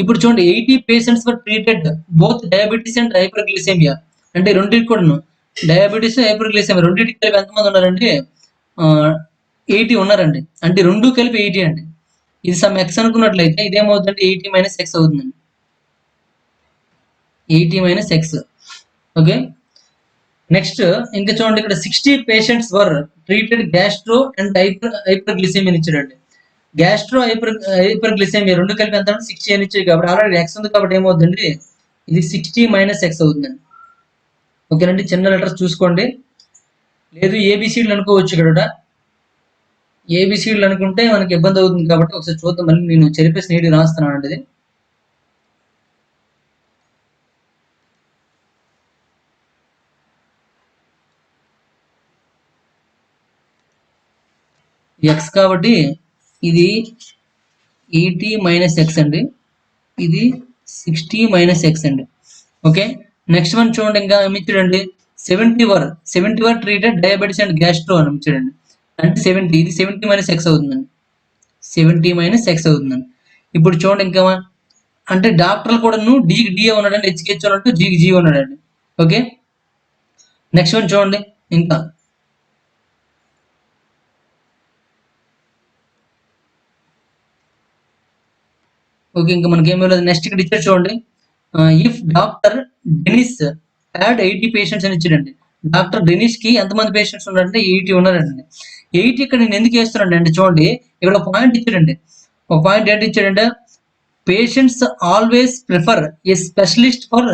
ఇప్పుడు చూడండి 80 patients were treated both diabetes and hyper glycaemia. అంటే రెండింటికి కూడాను డయాబెటీస్ హైపర్ గ్లిసేమియా రెండింటికి కలిపి ఎంతమంది ఉన్నారంటే 80 ఉన్నారండి. అంటే రెండు కలిపి 80 అండి. ఇది సమ్ ఎక్స్ అనుకున్నట్లయితే ఇదేమవుతుందంటే 80 మైనస్ ఎక్స్ అవుతుందండి. 80 మైనస్ ఎక్స్. ఓకే. నెక్స్ట్ ఇంకా చూడండి, ఇక్కడ 60 patients were treated gastro and hyper glycaemia ఇచ్చాడండి. గ్యాస్ట్రో హైపర్ గ్లిసేమియా రెండు కలిపి ఎంత 60 అని ఇచ్చాయి కాబట్టి ఆల్రెడీ ఎక్స్ ఉంది కాబట్టి ఏమవుతుందండి, ఇది 60 మైనస్ ఎక్స్ అవుతుందండి. ఓకేనండి. చిన్న లెటర్స్ చూసుకోండి, లేదు ఏబిసిడ్లు అనుకోవచ్చు. ఇక్కడ ఏబిసిడ్లు అనుకుంటే మనకి ఇబ్బంది అవుతుంది కాబట్టి ఒకసారి చూద్దాం. మళ్ళీ నేను చెరిపేసి నీటి రాస్తున్నాను అండి. ఇది ఎక్స్ కాబట్టి ఇది 80 మైనస్ ఎక్స్ అండి, ఇది 60 మైనస్ ఎక్స్ అండి. ఓకే. నెక్స్ట్ వన్ చూడండి, ఇంకా ఇచ్చాడండి 70 వర్ ట్రీటెడ్ డయాబెటీస్ అండ్ గ్యాస్ట్రో అని ఇచ్చాడండి. అంటే 70, ఇది 70 మైనస్ ఎక్స్ అవుతుందండి. 70 మైనస్ ఎక్స్ అవుతుందండి. ఇప్పుడు చూడండి ఇంకా అంటే డాక్టర్లు కూడా డీకి డి ఉన్నాడండి, హెచ్కి ఉన్నట్టు జీకి జీ ఉన్నాడండి. ఓకే. నెక్స్ట్ వన్ చూడండి, ఇంకా ఓకే, ఇంకా మనకి ఏమీ లేదు. నెక్స్ట్ ఇక్కడ ఇచ్చారు చూడండి, if doctor Denis had 80 patients అని ఇచ్చాడండి. డాక్టర్ డెనిస్ కి ఎంతమంది పేషెంట్స్ ఉన్నారంటే 80 ఉన్నారండి. 80 ఇక్కడ నేను ఎందుకు వేస్తున్నాను అంటే చూడండి, ఇక్కడ ఒక పాయింట్ ఇచ్చాడండి. ఒక పాయింట్ ఏంటి ఇచ్చాడంటే, patients always prefer a specialist for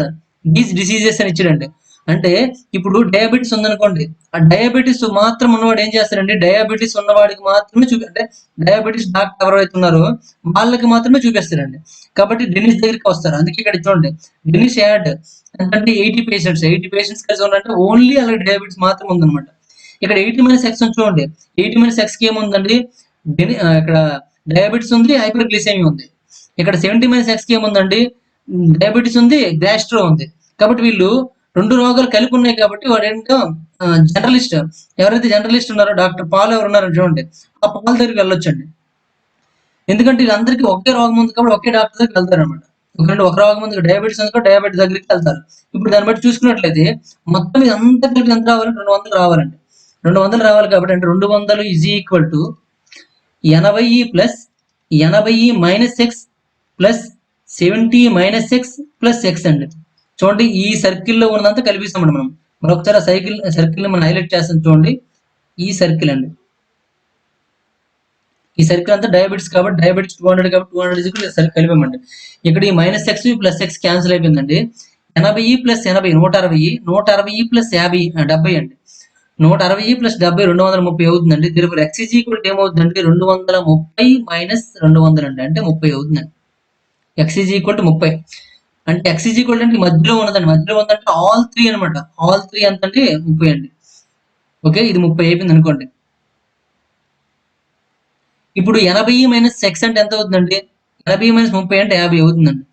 these diseases అని ఇచ్చాడండి. అంటే ఇప్పుడు డయాబెటీస్ ఉందనుకోండి, ఆ డయాబెటీస్ మాత్రం ఉన్నవాడు ఏం చేస్తారండి, డయాబెటీస్ ఉన్నవాడికి మాత్రమే అంటే డయాబెటీస్ డాక్టర్ ఎవరైతే ఉన్నారో వాళ్ళకి మాత్రమే చూపిస్తారండి. కాబట్టి డెనిస్ దగ్గరికి వస్తారు. అందుకే ఇక్కడ చూడండి, డెనిస్ యాడ్ ఎందుకంటే 80 పేషెంట్స్ కలిసి ఉన్నారంటే ఓన్లీ అలాగే డయాబెటీస్ మాత్రం ఉందన్నమాట. ఇక్కడ 80 మైనస్ ఎక్స్ చూడండి, 80 మైనస్ ఎక్స్ కి ఏముందండి, ఇక్కడ డయాబెటీస్ ఉంది, హైపర్ గ్లిసేమియా ఉంది. ఇక్కడ 70 మైనస్ ఎక్స్ కి ఏముందండి, డయాబెటీస్ ఉంది, గ్యాస్ట్రో ఉంది. కాబట్టి వీళ్ళు రెండు రోగాలు కలిపి ఉన్నాయి కాబట్టి వాడు ఏంటో జనరలిస్ట్. ఎవరైతే జనరలిస్ట్ ఉన్నారో డాక్టర్ పాల్ ఎవరు ఉన్నారో చూడండి, ఆ పాల్ దగ్గరికి వెళ్ళొచ్చండి. ఎందుకంటే వీళ్ళందరికీ ఒకే రోగం ఉంది కాబట్టి ఒకే డాక్టర్ దగ్గరికి వెళ్తారు అనమాట. ఎందుకంటే ఒక రోగం ఉంది, డయాబెటీస్ ఉంది కాబట్టి డయాబెటీస్ దగ్గరికి వెళ్తారు. ఇప్పుడు దాన్ని బట్టి చూసుకున్నట్లయితే మొత్తం ఇది అంతా కలిపి ఎంత రావాలంటే 200 రావాలండి. 200 రావాలి కాబట్టి అంటే 200 is equal to 80 plus 80 minus X plus 70 minus X plus X అండి. చూడండి ఈ సర్కిల్లో ఉన్నదంతా కలిపిస్తామండి మనం. మరొకసారి ఆ సర్కిల్ మనం హైలైట్ చేస్తాం చూడండి, ఈ సర్కిల్ అండి. ఈ సర్కిల్ అంతా డయాబెటీస్ కాబట్టి డయాబెటీస్ 200 కాబట్టి 200 సర్కిల్ కలిపామండి. ఇక్కడ ఈ minus X plus X cancel అయిపోయిందండి. 80 ప్లస్ 80 160, 160 ప్లస్ 50 70 అండి. 160 ప్లస్ 70 230 అవుతుందండి. దీనికి ఎక్స్ ఈజ్ ఈక్వల్ ఏమవుతుందండి, 230 మైనస్ 200 అండి, అంటే 30 అవుతుందండి. ఎక్స్ ఈజ్ ఈక్వల్ టు 30 అంటే ఎక్స్ ఈజ్ ఈక్వల్ అంటే మధ్యలో ఉన్నదండి. మధ్యలో ఉందంటే ఆల్ 3 అనమాట. ఆల్ 3 ఎంత అంటే 30 అండి. ఓకే, ఇది 30 అయిపోయింది అనుకోండి. ఇప్పుడు 80 మైనస్ ఎక్స్ అంటే ఎంత అవుతుందండి, 80 మైనస్ 30 అంటే 50 అవుతుందండి.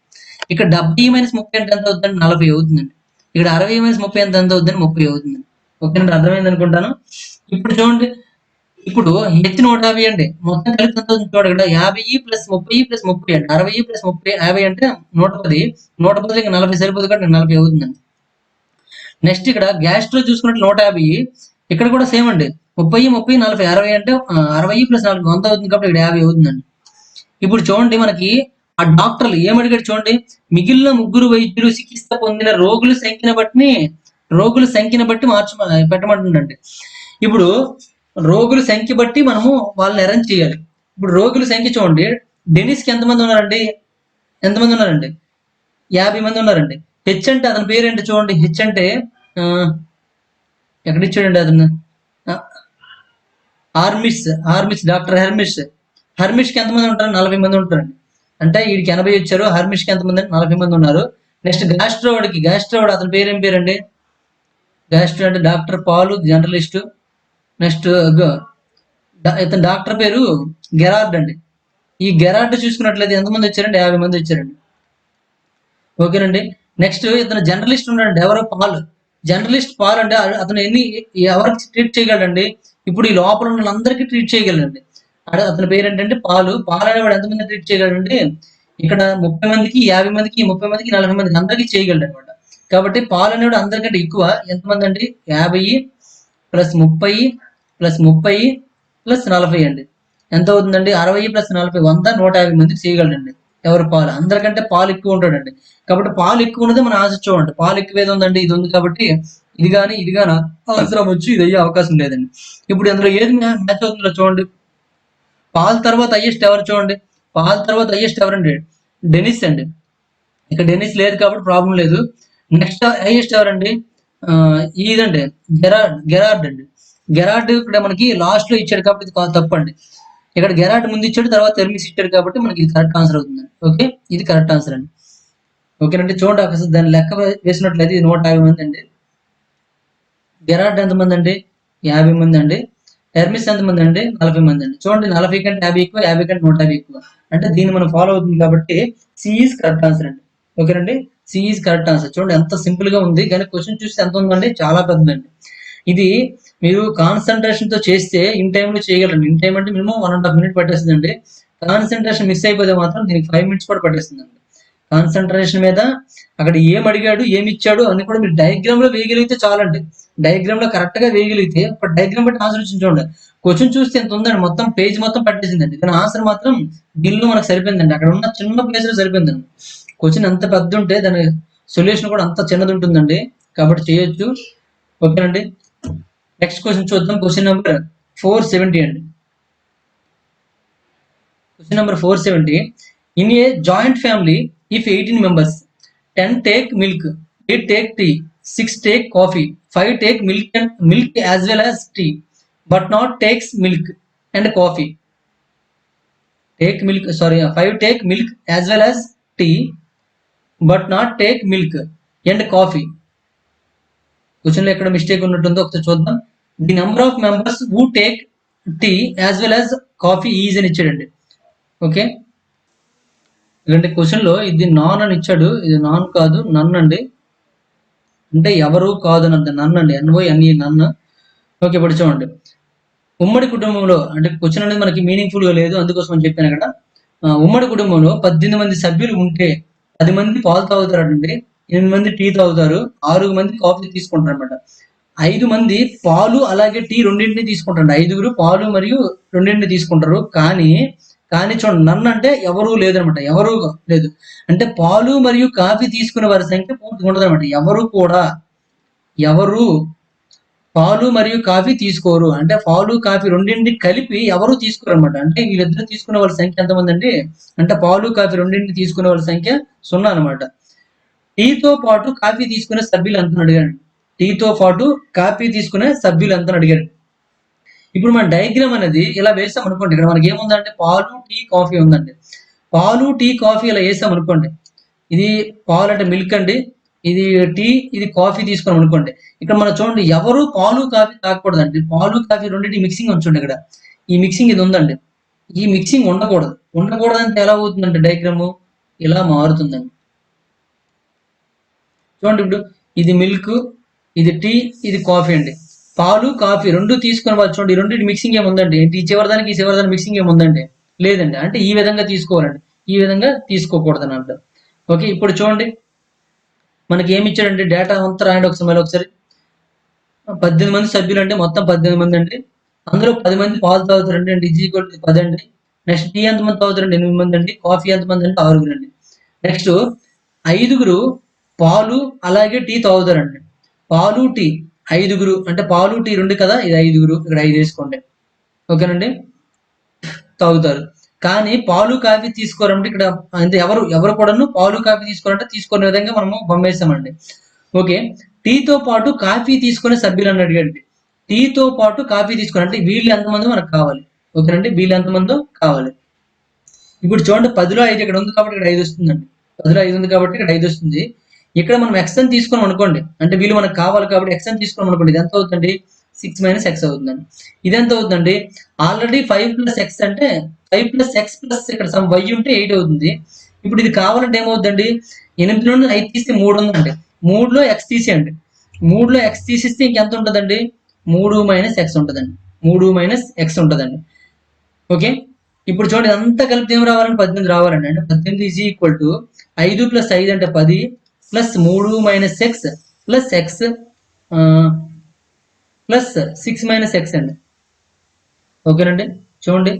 ఇక్కడ 70 మైనస్ 30 అంటే ఎంత అవుతుందండి, 40 అవుతుందండి. ఇక్కడ 60 మైనస్ 30 అంటే ఎంత అవుతుందండి, 30 అవుతుందండి. ఓకేనండి, అర్థమైంది అనుకుంటాను. ఇప్పుడు చూడండి, ఇప్పుడు హెచ్ 150 అండి, మొత్తం కలిపి ఎంత అవుతుంది చూడండి. ఇక్కడ 50 ప్లస్ 30 ప్లస్ 30 అండి, 60 ప్లస్ 30 50 అంటే 110. 110 ఇంకా 40 సరిపోదు కాబట్టి 40 అవుతుందండి. నెక్స్ట్ ఇక్కడ గ్యాస్ట్రో చూసుకున్నట్టు 150, ఇక్కడ కూడా సేమ్ అండి, 30 30 40 60 అంటే 60 ప్లస్ 40 100 అవుతుంది కాబట్టి ఇక్కడ 50 అవుతుందండి. ఇప్పుడు చూడండి మనకి ఆ డాక్టర్లు ఏమడిగాడు చూడండి, మిగిలిన ముగ్గురు వైద్యులు చికిత్స పొందిన రోగుల సంఖ్యను బట్టి పెట్టమంటుండండి. ఇప్పుడు రోగుల సంఖ్య బట్టి మనము వాళ్ళని అరేంజ్ చేయాలి. ఇప్పుడు రోగుల సంఖ్య చూడండి, డెనిస్కి ఎంతమంది ఉన్నారండి, 50 మంది ఉన్నారండి. హెచ్ అంటే అతని పేరేంటి చూడండి, హెచ్ అంటే ఎక్కడ ఇచ్చాడండి అతను? హార్మిస్ డాక్టర్ హర్మిష్కి ఎంతమంది ఉంటారు? 40 మంది ఉంటారండి. అంటే వీడికి 80 ఇచ్చారు, హర్మిష్కి ఎంతమంది అంటే 40 మంది ఉన్నారు. నెక్స్ట్ గ్యాస్ట్రోవాడ్ అతని పేరు ఏం పేరండి? గ్యాస్ట్రో అంటే డాక్టర్ పాలు జర్నలిస్ట్. నెక్స్ట్ ఇతని డాక్టర్ పేరు గెరార్డ్ అండి. ఈ గెరార్డ్ చూసుకున్నట్లయితే ఎంతమంది వచ్చారండి? 50 మంది వచ్చారండి. ఓకేనండి. నెక్స్ట్ ఇతను జర్నలిస్ట్ ఉన్నాడండి, ఎవరు? జర్నలిస్ట్ పాల్ అంటే అతను ఎవరికి ట్రీట్ చేయగలడండి? ఇప్పుడు ఈ లోపల ఉన్న వాళ్ళందరికీ ట్రీట్ చేయగలడండి. అతని పేరు ఏంటంటే పాలు అనేవాడు ఎంతమంది ట్రీట్ చేయగలడండి? ఇక్కడ 30 మందికి, 50 మందికి, 30 మందికి, 40 మందికి అందరికీ చేయగలడు అనమాట. కాబట్టి పాలు అనేవాడు అందరికంటే ఎక్కువ. ఎంతమంది అండి? 50 + 30 + 30 + 40 అండి. ఎంత అవుతుందండి? 60 + 40 100 150 మందికి చేయగలడండి. ఎవరు? పాలు. అందరికంటే పాలు ఎక్కువ ఉంటాడండి. కాబట్టి పాలు ఎక్కువ ఉన్నది మనం ఆన్సర్ చూడండి. పాలు ఎక్కువ ఏది ఉందండి? ఇది ఉంది కాబట్టి ఇది కానీ ఆన్సర్ అవ్వచ్చు. ఇది అయ్యే అవకాశం లేదండి. ఇప్పుడు ఇందులో ఏది మ్యాచ్ అవుతుందో చూడండి. పాల్ తర్వాత హైయెస్ట్ ఎవరు చూడండి? పాల్ తర్వాత హైయెస్ట్ ఎవరండి? డెనిస్ అండి. ఇక డెనిస్ లేదు కాబట్టి ప్రాబ్లం లేదు. నెక్స్ట్ హైయెస్ట్ ఎవరండి? ఇదండి గెరార్డ్ అండి. గెరార్డ్ ఇక్కడ మనకి లాస్ట్ లో ఇచ్చాడు కాబట్టి ఇది తప్పండి. ఇక్కడ గెరార్డ్ ముందు ఇచ్చాడు, తర్వాత హెర్మిస్ ఇచ్చాడు కాబట్టి మనకి ఇది కరెక్ట్ ఆన్సర్ అవుతుంది. ఓకే, ఇది కరెక్ట్ ఆన్సర్ అండి. ఓకేనండి. చూడండి అసలు దాన్ని లెక్క వేసినట్లయితే ఇది 150 మంది అండి. గెరార్డ్ ఎంతమంది అండి? 50 మంది అండి. హెర్మిస్ ఎంతమంది అండి? 40 మంది అండి. చూడండి 40 కంటే 50 ఎక్కువ, 50 కంటే 150 ఎక్కువ. అంటే దీన్ని మనం ఫాలో అవుతుంది కాబట్టి సి ఈజ్ కరెక్ట్ ఆన్సర్ అండి. ఓకేనండి, సి ఈజ్ కరెక్ట్ ఆన్సర్. చూడండి ఎంత సింపుల్ గా ఉంది, కానీ క్వశ్చన్ చూస్తే ఎంత ఉందండి? చాలా పెద్దదండి. ఇది మీరు కాన్సన్ట్రేషన్ తో చేస్తే ఇన్ టైంలో చేయగలండి. ఇన్ టైం అంటే మినిమం 1.5 మినిట్ పట్టేస్తుందండి. కాన్సన్ట్రేషన్ మిస్ అయిపోతే మాత్రం దీనికి 5 మినిట్స్ కూడా పట్టేస్తుందండి. కాన్సన్ట్రేషన్ మీద అక్కడ ఏం అడిగాడు, ఏమి ఇచ్చాడు అన్ని కూడా మీరు డయాగ్రామ్ లో వేయగలిగితే చాలండి. డయాగ్రామ్ లో కరెక్ట్ గా వేయగలిగితే ఒక డయాగ్రామ్ బట్టి ఆన్సర్ వచ్చింది చూడండి. క్వశ్చన్ చూస్తే ఎంత ఉందండి, మొత్తం పేజ్ మొత్తం పట్టేసిందండి. కానీ ఆన్సర్ మాత్రం దీనిలో మనకు సరిపోయిందండి. అక్కడ ఉన్న చిన్న ప్లేస్ లో సరిపోయిందండి. క్వశ్చన్ ఎంత పెద్ద ఉంటే దాని సొల్యూషన్ కూడా అంత చిన్నది ఉంటుందండి. కాబట్టి చేయొచ్చు. ఓకేనండి. నెక్స్ట్ క్వశ్చన్ చూద్దాం. క్వశ్చన్ నెంబర్ 470 అండి. Question number 470. In a joint family, if 18 members, 10 take milk, 8 take tea, 6 take coffee, 5 take milk as well as tea, but not takes milk and coffee. 5 take milk as well as tea, but not take milk and coffee. Question లో ఎక్కడ mistake ఉన్నట్టుందో ఒకసారి చూద్దాం. The number of members who take tea as well as coffee is అని ఇచ్చాడండి. Okay, ఎందుకంటే question లో ఇది నాన్ అని ఇచ్చాడు, ఇది నాన్ కాదు నన్ అండి. అంటే ఎవరు కాదు అని అంటే నన్ అండి, NONE నన్ను. ఓకే, ఇప్పుడు చూడండి. ఉమ్మడి కుటుంబంలో, అంటే క్వశ్చన్ అనేది మనకి మీనింగ్ఫుల్ గా లేదు, అందుకోసం అని చెప్పాను అక్కడ. ఉమ్మడి కుటుంబంలో 18 మంది సభ్యులు ఉంటే 10 మంది పాలు తాగుతారండి, 8 మంది టీ తాగుతారు, 6 మంది కాఫీ తీసుకుంటారు అనమాట. 5 మంది పాలు అలాగే టీ రెండింటిని తీసుకుంటారు. 5గురు పాలు మరియు రెండింటిని తీసుకుంటారు. కానీ చూడండి, నన్ను అంటే ఎవరు లేదనమాట, ఎవరు లేదు. అంటే పాలు మరియు కాఫీ తీసుకునే వారి సంఖ్య పూర్తిగా ఉండదు అనమాట. ఎవరు పాలు మరియు కాఫీ తీసుకోరు, అంటే పాలు కాఫీ రెండింటిని కలిపి ఎవరు తీసుకోరు అనమాట. అంటే వీళ్ళిద్దరు తీసుకునే వాళ్ళ సంఖ్య ఎంతమంది అండి? అంటే పాలు కాఫీ రెండింటిని తీసుకునే వాళ్ళ సంఖ్య 0 అనమాట. టీతో పాటు కాఫీ తీసుకునే సభ్యులు ఎంత అడిగాడు? టీతో పాటు కాఫీ తీసుకునే సభ్యులు ఎంత అడిగాడు? ఇప్పుడు మన డయాగ్రామ్ అనేది ఇలా వేసాం అనుకోండి. ఇక్కడ మనకి ఏముందంటే పాలు, టీ, కాఫీ ఉందండి. పాలు, టీ, కాఫీ ఇలా వేసాం అనుకోండి. ఇది పాలు అంటే మిల్క్ అండి, ఇది టీ, ఇది కాఫీ తీసుకున్నాం అనుకోండి. ఇక్కడ మనం చూడండి, ఎవరు పాలు కాఫీ తాగకూడదండి. పాలు కాఫీ రెండింటి మిక్సింగ్ ఉంచండి. ఇక్కడ ఈ మిక్సింగ్ ఇది ఉందండి. ఈ మిక్సింగ్ ఉండకూడదు అంటే ఎలా అవుతుందంటే డయాగ్రాము ఇలా మారుతుందండి. చూడండి, ఇప్పుడు ఇది మిల్క్, ఇది టీ, ఇది కాఫీ అండి. పాలు కాఫీ రెండు తీసుకుని వాళ్ళు చూడండి, ఈ రెండింటి మిక్సింగ్ ఏముందండి? ఈ చివరిదానికి ఈ చివరిదానికి మిక్సింగ్ ఏముందండి? లేదండి. అంటే ఈ విధంగా తీసుకోవాలండి, ఈ విధంగా తీసుకోకూడదు అని అంటారు. ఓకే, ఇప్పుడు చూడండి మనకి ఏమి ఇచ్చాడండి? డేటా అంతా రాయండి ఒకసారి. 18 మంది సభ్యులు అంటే మొత్తం 18 మంది అండి. అందులో 10 మంది పాలు తాగుతారండి, అంటే ఈజ్ ఈక్వల్ టు 10 అండి. నెక్స్ట్ టీ ఎంతమంది తాగుతారండి? 8 మంది అండి. కాఫీ ఎంతమంది అంటే 6 అండి. నెక్స్ట్ 5గురు పాలు అలాగే టీ తాగుతారండి. పాలు టీ 5గురు, అంటే పాలు టీ రెండు కదా, ఇది 5గురు, ఇక్కడ 5 వేసుకోండి. ఓకేనండి, తాగుతారు. కానీ పాలు కాఫీ తీసుకోరంటే ఇక్కడ అంటే ఎవరు కూడాను పాలు కాఫీ తీసుకోరంటే తీసుకునే విధంగా మనము బొమ్మేసామండి. ఓకే, టీతో పాటు కాఫీ తీసుకునే సభ్యులు అని అడిగండి. టీతో పాటు కాఫీ తీసుకుని అంటే వీళ్ళు ఎంతమంది మనకు కావాలి. ఓకేనండి, వీళ్ళు ఎంతమందో కావాలి. ఇప్పుడు చూడండి 10లో 5 ఇక్కడ ఉంది కాబట్టి ఇక్కడ 5 వస్తుందండి. 10లో 5 ఉంది కాబట్టి ఇక్కడ 5 వస్తుంది. ఇక్కడ మనం ఎక్స్ అని తీసుకున్నాం అనుకోండి, అంటే వీళ్ళు మనకు కావాలి కాబట్టి ఎక్స్ అని తీసుకున్నాం అనుకోండి, ఇది ఎంత అవుతుందండి? 6 - x అవుతుందండి. ఇది ఎంత అవుతుందండి? ఆల్రెడీ 5 + x అంటే 5 + x ప్లస్ ఇక్కడ సమ్ y ఉంటే 8 అవుతుంది. ఇప్పుడు ఇది కావాలంటే ఏమవుతుందండి? 8 నుండి 5 తీస్తే 3 ఉందండి. 3లో x తీసేయండి. 3లో x తీసేస్తే ఇంకెంత ఉంటుందండి? 3 - x ఉంటుందండి. 3 - x ఉంటుందండి. ఓకే, ఇప్పుడు చూడండి ఇదంతా కలిపి ఏం రావాలండి? 18 రావాలండి. అంటే 18 ఈజ్ ఈక్వల్ టు 5 + 5 అంటే 10 plus 3 - x plus x plus 6 - x అండి. ఓకేనండి, చూడండి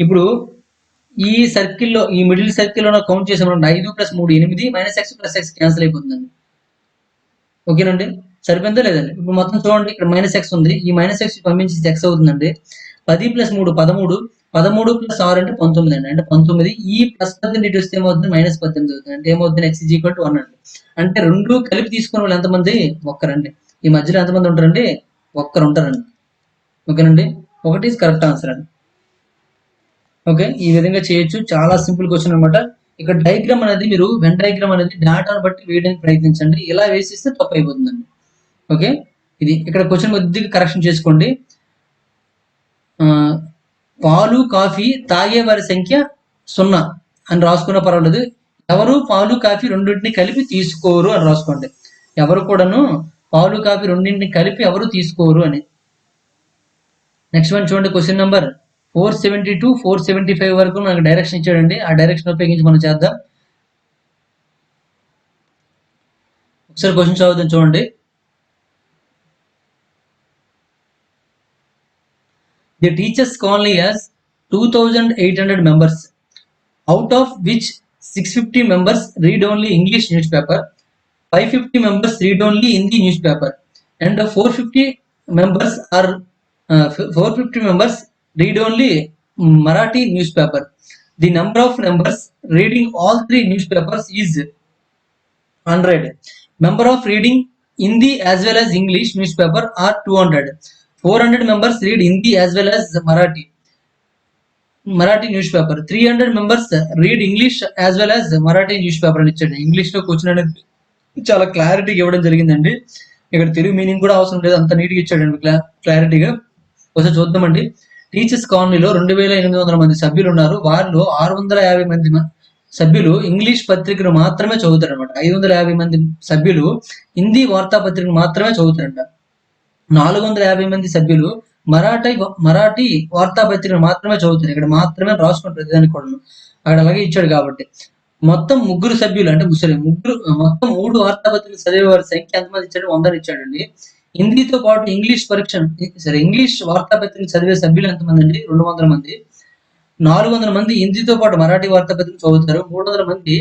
ఇప్పుడు ఈ సర్కిల్లో ఈ మిడిల్ సర్కిల్లో కౌంట్ చేసామంటే 5 + 3 8 - x ప్లస్ x క్యాన్సిల్ అయిపోతుందండి. ఓకేనండి, సరిపోయిందో లేదండి? ఇప్పుడు మొత్తం చూడండి ఇక్కడ -x ఉంది. ఈ -x పంపించి x అవుతుందండి. 10 + 3 13 13 + 6 అంటే 19 అండి. అంటే 19 ఈ +18 ఇటు వస్తే ఏమవుతుంది? -18 అవుతుంది. అంటే ఏమవుతుంది? x = 1 అండి. అంటే రెండు కలిపి తీసుకున్న వాళ్ళు ఎంతమంది? ఒక్కరండి. ఈ మధ్యలో ఎంతమంది ఉంటారండి? ఒక్కరు ఉంటారండి. ఓకేనండి, ఒకటి కరెక్ట్ ఆన్సర్ అండి. ఓకే, ఈ విధంగా చేయొచ్చు. చాలా సింపుల్ క్వశ్చన్ అనమాట. ఇక్కడ డయాగ్రామ్ అనేది మీరు వెన్ డయాగ్రామ్ అనేది డేటాను బట్టి వేయడానికి ప్రయత్నించండి. ఇలా వేసిస్తే తప్పు అయిపోతుందండి. ఓకే, ఇది ఇక్కడ క్వశ్చన్ కొద్దిగా కరెక్షన్ చేసుకోండి. పాలు కాఫీ తాగే వారి సంఖ్య 0 అని రాసుకున్నా పర్వాలేదు. ఎవరు పాలు కాఫీ రెండింటిని కలిపి తీసుకోరు అని రాసుకోండి. ఎవరు కూడాను పాలు కాఫీ రెండింటిని కలిపి ఎవరు తీసుకోరు అని. నెక్స్ట్ వన్ చూడండి, క్వశ్చన్ నెంబర్ 472 475 వరకు మనకు డైరెక్షన్ ఇచ్చాడండి. ఆ డైరెక్షన్ ఉపయోగించి మనం చేద్దాం. ఒకసారి క్వశ్చన్ చదువుతాం చూడండి. The teachers colony has 2,800 members, out of which 650 members read only English newspaper, 550 members read only Hindi newspaper, and 450 members are 450 members read only Marathi newspaper. The number of members reading all three newspapers is 100. Member of reading Hindi as well as English newspaper are 200. 400 members read Hindi as well as Marathi newspaper. 300 members read English as well as Marathi newspaper అని ఇచ్చాడు. English లో question అనేది చాలా క్లారిటీగా ఇవ్వడం జరిగిందండి. ఇక్కడ Telugu meaning కూడా అవసరం లేదు, అంత నీట్గా ఇచ్చాడండి క్లారిటీగా. ఒకసారి చూద్దామండి. టీచర్స్ కాలనీలో 2800 మంది సభ్యులు ఉన్నారు. వారిలో 650 మంది సభ్యులు ఇంగ్లీష్ పత్రికను మాత్రమే చదువుతారు అనమాట. 550 మంది సభ్యులు హిందీ వార్తాపత్రికను మాత్రమే చదువుతారంట. 450 మంది సభ్యులు మరాఠీ వార్తాపత్రికను మాత్రమే చదువుతారు. ఇక్కడ మాత్రమే రాసుకుంటారు దానికి కూడా అక్కడ అలాగే ఇచ్చాడు కాబట్టి. మొత్తం ముగ్గురు సభ్యులు అంటే మొత్తం 3 వార్తాపత్రికలు చదివే వారి సంఖ్య ఎంతమంది ఇచ్చాడు? 100 ఇచ్చాడండి. హిందీతో పాటు ఇంగ్లీష్ ఇంగ్లీష్ వార్తాపత్రిక చదివే సభ్యులు ఎంతమంది అండి? 200 మంది. 400 మంది హిందీతో పాటు మరాఠీ వార్తాపత్రిక చదువుతారు. 300 మంది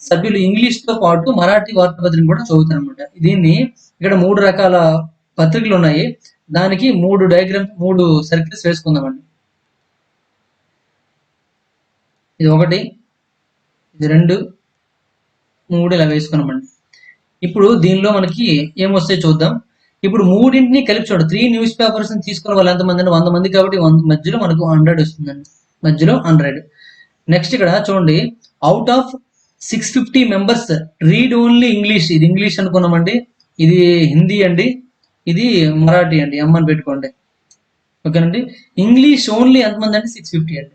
సభ్యులు ఇంగ్లీష్ తో పాటు మరాఠీ వార్తాపత్రిక కూడా చదువుతారు అనమాట. దీన్ని ఇక్కడ 3 రకాల పత్రికలు ఉన్నాయి. దానికి 3 సర్కిల్స్ వేసుకుందామండి. ఇది 1, ఇది 2, 3 ఇలా వేసుకున్నామండి. ఇప్పుడు దీనిలో మనకి ఏమొస్తాయి చూద్దాం. ఇప్పుడు మూడింటిని కలిపి చూడండి. 3 న్యూస్ పేపర్స్ తీసుకున్న వాళ్ళు ఎంతమంది అండి? 100 మంది కాబట్టి 100 మధ్యలో మనకు 100 వస్తుందండి. మధ్యలో 100. నెక్స్ట్ ఇక్కడ చూడండి, out of 650 members read only English. ఇది ఇంగ్లీష్ అనుకున్నామండి. ఇది హిందీ అండి, ఇది మరాఠీ అండి. అని పెట్టుకోండి. ఓకేనండి, ఇంగ్లీష్ ఓన్లీ ఎంతమంది అంటే 650 అండి.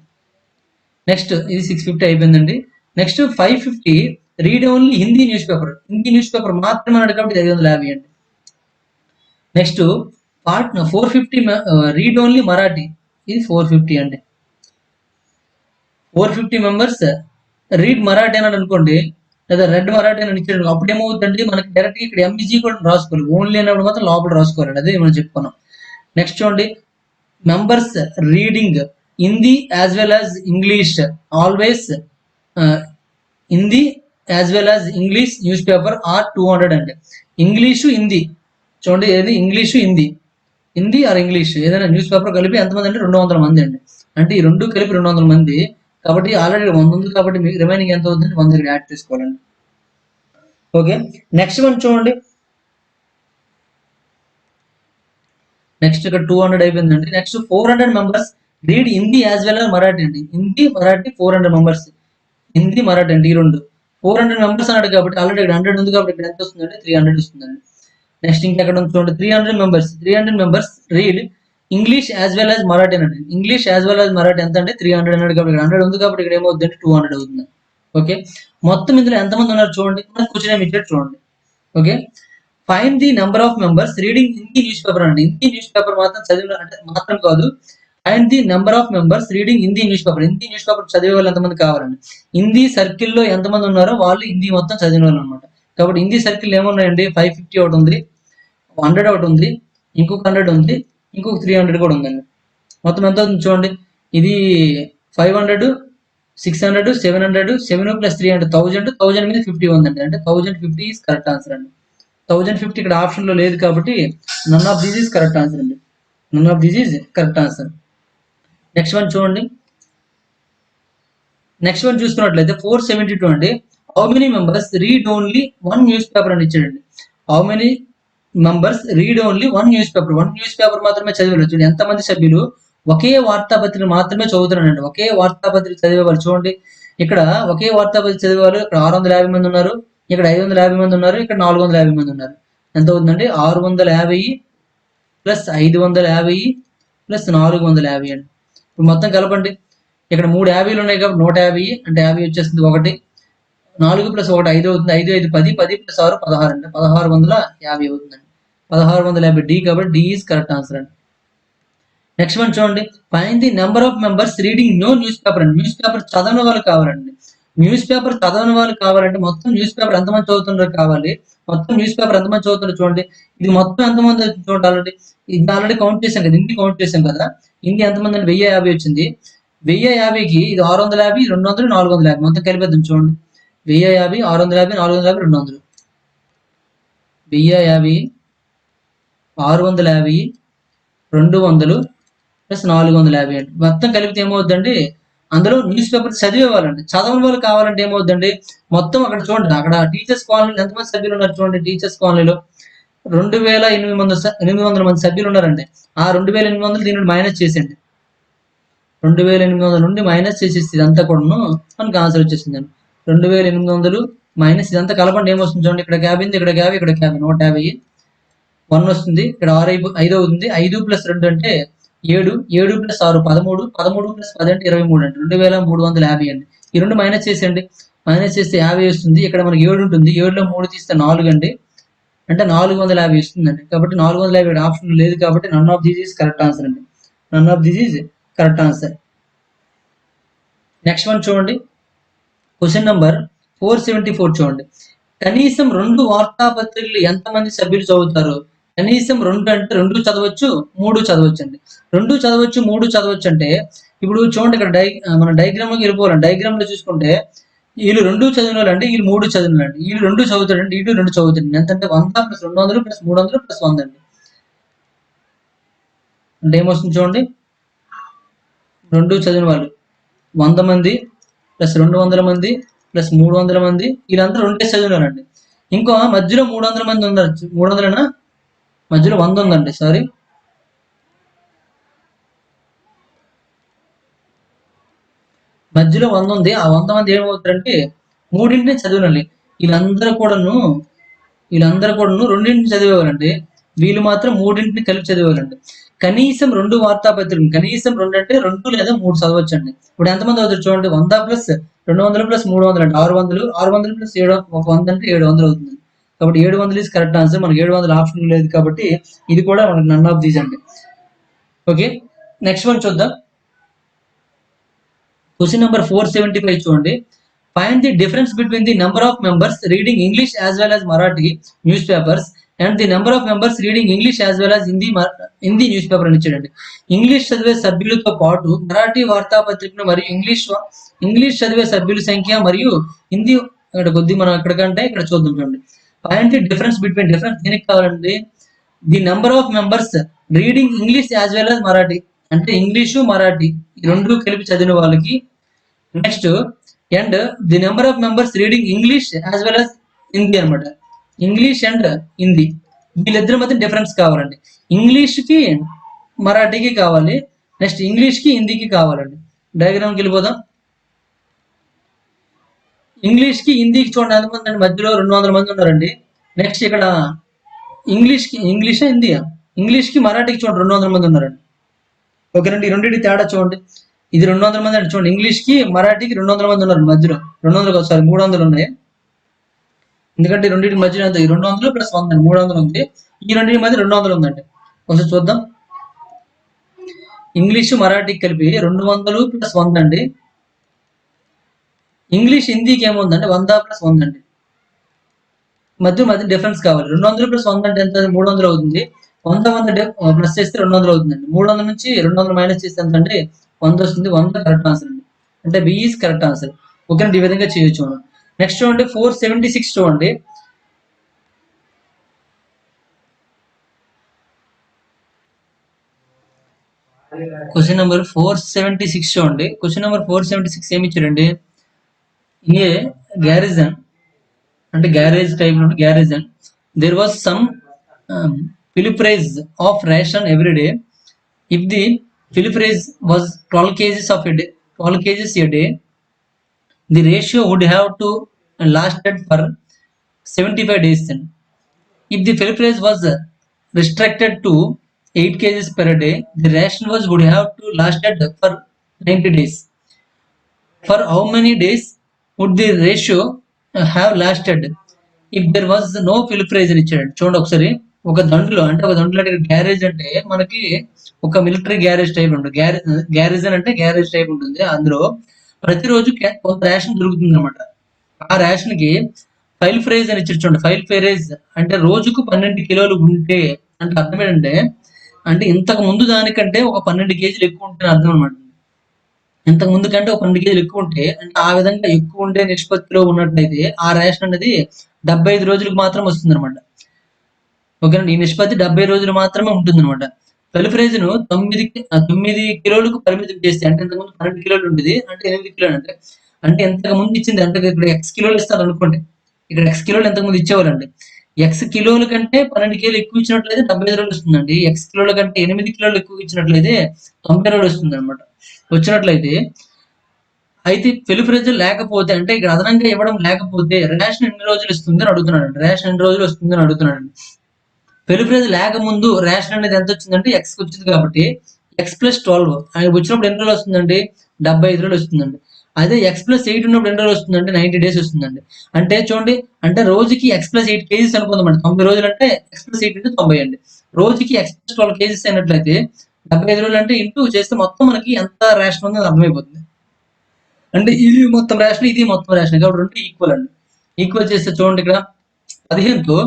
నెక్స్ట్ ఇది 650 అయిపోయిందండి. Next 550 read only Hindi news paper. Hindi news paper మాత్రమే అన్నాడు కాబట్టి 550 అండి. Next 450 read only Marathi. ఇది 450 అండి. 450 మెంబర్స్ రీడ్ మరాఠీ అన్నాడు అనుకోండి, లేదా రెడ్ మరాఠీ అని ఇచ్చాడు. అప్పుడు ఏమవుతుందండి, మనకి డైరెక్ట్ ఇక్కడ ఎంఈజీ కూడా రాసుకోవాలి. ఓన్లీ అన్నప్పుడు మాత్రం లోపల రాసుకోవాలండి. అదే మనం చెప్పుకున్నాం. నెక్స్ట్ చూడండి, members reading Hindi as well as English always. Hindi as well as English newspaper are 200 అండి. ఇంగ్లీషు హిందీ చూడండి, ఏది ఇంగ్లీషు హిందీ ఆర్ ఇంగ్లీష్ ఏదైనా న్యూస్ పేపర్ కలిపి ఎంతమంది అంటే 200 మంది అండి. అంటే ఈ రెండు కలిపి 200 మంది కాబట్టి ఆల్రెడీ 100 ఉంది కాబట్టి మీకు రిమైనింగ్ ఎంత అవుతుంది? 100 యాడ్ చేసుకోవాలండి. ఓకే, నెక్స్ట్ వన్ చూడండి. నెక్స్ట్ ఇక్కడ 200 అయిపోయిందండి. Next 400 members read Hindi as well as Marathi అండి. హిందీ మరాఠీ 400 మెంబర్స్. హిందీ మరాఠీ అండి ఈ రెండు. 400 మెంబర్స్ అన్నాడు కాబట్టి ఆల్రెడీ ఇక్కడ 100 ఉంది కాబట్టి ఇక్కడ ఎంత వస్తుందండి? 300 వస్తుందండి. నెక్స్ట్ ఇంకెక్కడ ఉంది చూడండి, 300 members read English as well as Marathi అండి. English as well as Marathi ఎంత అంటే 300 అన్నాడు కాబట్టి 100 ఉంది కాబట్టి ఇక్కడ ఏమవుతుందంటే 200 అవుతుంది. ఓకే, మొత్తం ఇందులో ఎంతమంది ఉన్నారు చూడండి, మనకు క్వశ్చన్ ఏమి ఇచ్చాడు చూడండి. Okay, find the number of members reading Hindi news paper అండి. హిందీ న్యూస్ పేపర్ మాత్రం చదివిన అంటే మాత్రం కాదు, find the number of members reading Hindi news paper. Hindi news paper చదివే వాళ్ళు ఎంతమంది కావాలండి? హిందీ సర్కిల్లో ఎంతమంది ఉన్నారో వాళ్ళు హిందీ మొత్తం చదివిన వాళ్ళు అనమాట. కాబట్టి హిందీ సర్కిల్ ఏమున్నాయండి? 550 ఒకటి ఉంది, 100 ఒకటి ఉంది, ఇంకొక 100 ఉంది, ఇంకొక 300 కూడా ఉందండి. మొత్తం ఎంత అవుతుంది చూడండి, ఇది 500, 600, 700, 7 + 300, 1000 మీద 50 ఉందండి. అంటే 1050 ఈజ్ కరెక్ట్ ఆన్సర్ అండి. 1050 ఇక్కడ ఆప్షన్ లో లేదు కాబట్టి none of these is correct answer అండి. None of these is correct answer. Next one చూడండి. నెక్స్ట్ వన్ చూసుకున్నట్లయితే 472 అండి. How many members read only one newspaper అని ఇచ్చాడండి. How many members read only one newspaper. One newspaper మాత్రమే చదివారు. చూడండి ఎంతమంది సభ్యులు ఒకే వార్తాపత్రిక మాత్రమే చదువుతున్నారండి. ఒకే వార్తాపత్రిక చదివేవాళ్ళు చూడండి, ఇక్కడ ఒకే వార్తాపత్రిక చదివేవాళ్ళు ఇక్కడ 650 మంది ఉన్నారు, ఇక్కడ 550 మంది ఉన్నారు, ఇక్కడ 450 మంది ఉన్నారు. ఎంత అవుతుందండి? 650 + 550 + 450 అండి. ఇప్పుడు మొత్తం కలపండి. ఇక్కడ 3 50లు ఉన్నాయి కాబట్టి 150 అంటే 50 వచ్చేస్తుంది. 1 4 + 1 5 అవుతుంది. 5, 5 10, 10 + 6 16 అండి. 1650 అవుతుందండి. 1650 డి కాబట్టి డి ఈజ్ కరెక్ట్ ఆన్సర్ అండి. నెక్స్ట్ వన్ చూడండి, find the number of members reading no newspaper అండి. న్యూస్ పేపర్ చదవని వాళ్ళు కావాలండి. న్యూస్ పేపర్ చదవని వాళ్ళు కావాలంటే మొత్తం న్యూస్ పేపర్ ఎంతమంది చదువుతున్నారో కావాలి. మొత్తం న్యూస్ పేపర్ ఎంతమంది చదువుతున్నారో చూడండి. ఇది మొత్తం ఎంతమంది చూడండి, ఆల్రెడీ ఇది ఆల్రెడీ కౌంట్ చేసాం కదా, హిందీ కౌంట్ చేసాం కదా. హిందీ ఎంతమంది అంటే 1050 వచ్చింది. 1050కి ఇది 650, 200, 450 మొత్తం కలిపేద్దాం చూడండి. 1050, 650, 450, 200. 1050, 650, 200 + 450 అండి. మొత్తం కలిపితే ఏమవుద్దండి? అందులో న్యూస్ పేపర్ చదివేవాళ్ళండి. చదవని వాళ్ళు కావాలంటే ఏమవుద్దండి? మొత్తం అక్కడ చూడండి, అక్కడ టీచర్స్ కాలనీలో ఎంతమంది సభ్యులు ఉన్నారు చూడండి. టీచర్స్ కాలనీలో 2800 మంది సభ్యులు ఉన్నారండి. ఆ 2800 దీని నుండి మైనస్ చేసేయండి. 2800 నుండి మైనస్ చేసేసి ఇదంతా కూడాను మనకి ఆన్సర్ వచ్చేసిందండి. 2800 మైనస్ ఇదంతా కలపండి ఏమొస్తుంది చూడండి. ఇక్కడ 50 ఉంది, ఇక్కడ 50, ఇక్కడ 50, 150. 1 వస్తుంది. ఇక్కడ 5 అవుతుంది. 5 + 2 అంటే 7, 7 + 6 13, 13 + 10 అంటే 23 అండి. 2350 అండి. ఈ రెండు మైనస్ చేసేయండి. మైనస్ చేస్తే 50 వస్తుంది. ఇక్కడ మనకి 7 ఉంటుంది. 7లో 3 తీస్తే 4 అండి. అంటే 450 వస్తుందండి. కాబట్టి 450 ఆప్షన్ లేదు కాబట్టి none of this is correct answer అండి. None of this is correct answer. Next one చూడండి, క్వశ్చన్ నంబర్ 474 చూడండి. కనీసం 2 వార్తాపత్రికలు ఎంతమంది సభ్యులు చదువుతారు? కనీసం 2 అంటే 2 చదవచ్చు, 3 చదవచ్చు అండి. 2 చదవచ్చు, 3 చదవచ్చు అంటే ఇప్పుడు చూడండి, ఇక్కడ మన డయాగ్రామ్ లోకి వెళ్ళిపోవాలి. డయాగ్రామ్ లో చూసుకుంటే వీళ్ళు 2 చదివిన వాళ్ళు అంటే వీళ్ళు 3 చదివిన వాళ్ళు. వీళ్ళు 2 చదువుతాడండి, ఇటు 2 చదువుతాడు. ఎంతంటే 100 + 200 + 300 + 100 అండి. అంటే ఏమొస్తుంది చూడండి, 2 చదివిన వాళ్ళు 100 మంది + 200 మంది + 300 మంది, వీళ్ళందరూ 2 చదివినారండి. ఇంకో మధ్యలో 300 మంది ఉన్నారు. 300 మధ్యలో 100 ఉందండి. సారీ, మధ్యలో 100 ఉంది. ఆ 100 మంది ఏమవుతారంటే మూడింటిని చదివినండి. వీళ్ళందరూ కూడాను రెండింటిని చదివేవారండి. వీళ్ళు మాత్రం మూడింటిని కలిపి చదివేవారండి. కనీసం 2 వార్తాపత్రికలు, కనీసం 2 అంటే 2 లేదా 3 చదవచ్చండి. ఇప్పుడు ఎంతమంది అవుతారు చూడండి, 100 + 200 + 300 అంటే 600, 600 + 7 ఒక 100 అంటే 700 అవుతుంది. కాబట్టి 700 ఈజ్ కరెక్ట్ ఆన్సర్. మనకి 700 ఆప్షన్ లేదు కాబట్టి ఇది కూడా మనకి నన్ ఆఫ్ దీస్ అండి. ఓకే, నెక్స్ట్ వన్ చూద్దాం. క్వశ్చన్ నెంబర్ 475 చూడండి. Find the difference between the number of members reading English as well as Marathi news papers and the number of members reading English as well as Hindi news paper అని ఇచ్చాడండి. English చదివే సభ్యులతో పాటు మరాఠీ వార్తాపత్రికను మరియు English చదివే సభ్యుల సంఖ్య మరియు హిందీ ఇక్కడ కొద్ది మనం ఎక్కడికంటే ఇక్కడ చూద్దాం చూడండి. Find the difference between, difference దేనికి కావాలండి? The number of members reading English as well as Marathi అంటే ఇంగ్లీషు మరాఠీ ఈ రెండు కలిపి చదివిన వాళ్ళకి. Next and the number of members reading English as well as Hindi అనమాట. ఇంగ్లీష్ అండ్ హిందీ వీళ్ళిద్దరి మధ్య డిఫరెన్స్ కావాలండి. ఇంగ్లీష్కి మరాఠీకి కావాలి, నెక్స్ట్ ఇంగ్లీష్కి హిందీకి కావాలండి. డయాగ్రామ్కి వెళ్ళిపోదాం. ఇంగ్లీష్కి హిందీకి చూడండి ఎంతమంది అండి, మధ్యలో 200 మంది ఉన్నారండి. నెక్స్ట్ ఇక్కడ ఇంగ్లీషా హిందీయా, ఇంగ్లీష్కి మరాఠీకి చూడండి 200 మంది ఉన్నారండి. ఓకేనండి, ఈ రెండింటి తేడా చూడండి. ఇది 200 మంది అండి, చూడండి ఇంగ్లీష్కి మరాఠీకి 200 మంది ఉన్నారు మధ్యలో. 200 సారీ 300 ఉన్నాయి, ఎందుకంటే రెండింటి మధ్య 200 ప్లస్ 100 అండి, 300 ఉంది. ఈ రెండింటి మధ్య 200 ఉందండి. ఒకసారి చూద్దాం. ఇంగ్లీష్ మరాఠీకి కలిపి 200 ప్లస్ 100 అండి. ఇంగ్లీష్ హిందీకి ఏముందండి 100 ప్లస్ 100 అండి. మధ్య డిఫరెన్స్ కావాలి. 200 ప్లస్ 100 అంటే ఎంత, 300 అవుతుంది. 100 ప్లస్ చేస్తే 200 అవుతుందండి. 300 నుంచి 200 మైనస్ చేస్తే ఎంత అంటే 100 వస్తుంది. 100 కరెక్ట్ ఆన్సర్ అండి, అంటే బి ఈజ్ కరెక్ట్ ఆన్సర్. ఓకేనండి, ఈ విధంగా చేయొచ్చు మనం. నెక్స్ట్ చూడండి 476 చూడండి. క్వశ్చన్ నెంబర్ 476 చూడండి. క్వశ్చన్ నెంబర్ 476 ఏమి ఇచ్చారండి, ఏ గ్యారేజన్ అంటే గ్యారేజ్ టైప్ నుండి గ్యారేజన్, దేర్ వాజ్ సమ్ ఫిలిప్రైజ్ of ration every day. If the ఫిలిప్రైజ్ was 12 kgs of a day, 12 kgs a day, the ratio would have to lasted for 75 days. Then if the Philippines was restricted to 8 kgs per day, the ration would have to lasted for 90 days. For how many days would the ratio have lasted if there was no Philippines అని ఇచ్చాడు. చూడండి ఒకసారి, ఒక దండులో అంటే garage అంటే మనకి ఒక military garage type ఉంటుంది. గ్యారేజన్ అంటే గ్యారేజ్ టైప్ ఉంటుంది. అందులో ప్రతిరోజు కొంత రేషన్ దొరుకుతుంది అనమాట. ఆ రేషన్ కి ఫైల్ ఫ్రైజ్ అని ఇచ్చారు. చూడండి, ఫైల్ ఫ్రైజ్ అంటే రోజుకు 12 కిలోలు ఉంటే అంటే అర్థం ఏంటంటే, అంటే ఇంతకు ముందు దానికంటే ఒక 12 కేజీలు ఎక్కువ ఉంటే అర్థం అనమాట. ఇంతకు ముందు కంటే ఒక 12 కేజీలు ఎక్కువ ఉంటే, అంటే ఆ విధంగా ఎక్కువ ఉండే నిష్పత్తిలో ఉన్నట్లయితే ఆ రేషన్ అనేది 75 రోజులకు మాత్రం వస్తుంది అనమాట. ఓకేనండి, ఈ నిష్పత్తి 70 రోజులు మాత్రమే ఉంటుంది అనమాట. ఫెలిఫ్రైజ్ ను 9 కిలోలకు పరిమితం చేస్తే, అంటే ఇంతకుముందు 12 కిలోలు ఉండేది, అంటే 8 కిలోలు అంటే ఇంతకు ముందు ఇచ్చింది అంటే ఇక్కడ ఎక్స్ కిలోలు ఇస్తారు అనుకోండి. ఇక్కడ ఎక్స్ కిలోలు ఇంతకుముందు ఇచ్చేవారండి. ఎక్స్ కిలోల కంటే 12 కిలోలు ఎక్కువ ఇచ్చినట్లయితే 75 రోజులు వస్తుందండి. ఎక్స్ కిలోల కంటే 8 కిలోలు ఎక్కువ ఇచ్చినట్లయితే 90 రోజులు వస్తుంది అనమాట. వచ్చినట్లయితే అయితే ఫెలిఫ్రైజ్ లేకపోతే, అంటే ఇక్కడ అదనంగా ఇవ్వడం లేకపోతే రేషన్ ఎన్ని రోజులు ఇస్తుంది అని అడుగుతున్నాడు. రేషన్ ఎన్ని రోజులు వస్తుంది అని అడుగుతున్నాడు. ఫెలిఫ్రైజ్ లేకముందు రేషన్ అనేది ఎంత వచ్చిందంటే ఎక్స్ వచ్చింది, కాబట్టి ఎక్స్ ప్లస్ 12 ఆయన వచ్చినప్పుడు ఎన్ని రోజులు వస్తుందండి, 75 రోజులు వస్తుందండి. అదే ఎక్స్ ప్లస్ 8 ఉన్నప్పుడు ఎన్ని రోజులు వస్తుందంటే 90 డేస్ వస్తుందండి. అంటే చూడండి, అంటే రోజుకి ఎక్స్ ప్లస్ 8 కేజీస్ అనుకుందామండి. 90 రోజులు అంటే ఎక్స్ ప్లస్ 8 అంటే 90 అండి. రోజుకి ఎక్స్ ప్లస్ 12 కేజీస్ అయినట్లయితే 75 రోజులు అంటే ఇంటూ చేస్తే మొత్తం మనకి ఎంత రేషన్ ఉందో అర్థమైపోతుంది. అంటే ఇది మొత్తం రేషన్, ఇది మొత్తం రేషన్, కాబట్టి రెండు ఈక్వల్ అండి. ఈక్వల్ చేస్తే చూడండి, ఇక్కడ 15తో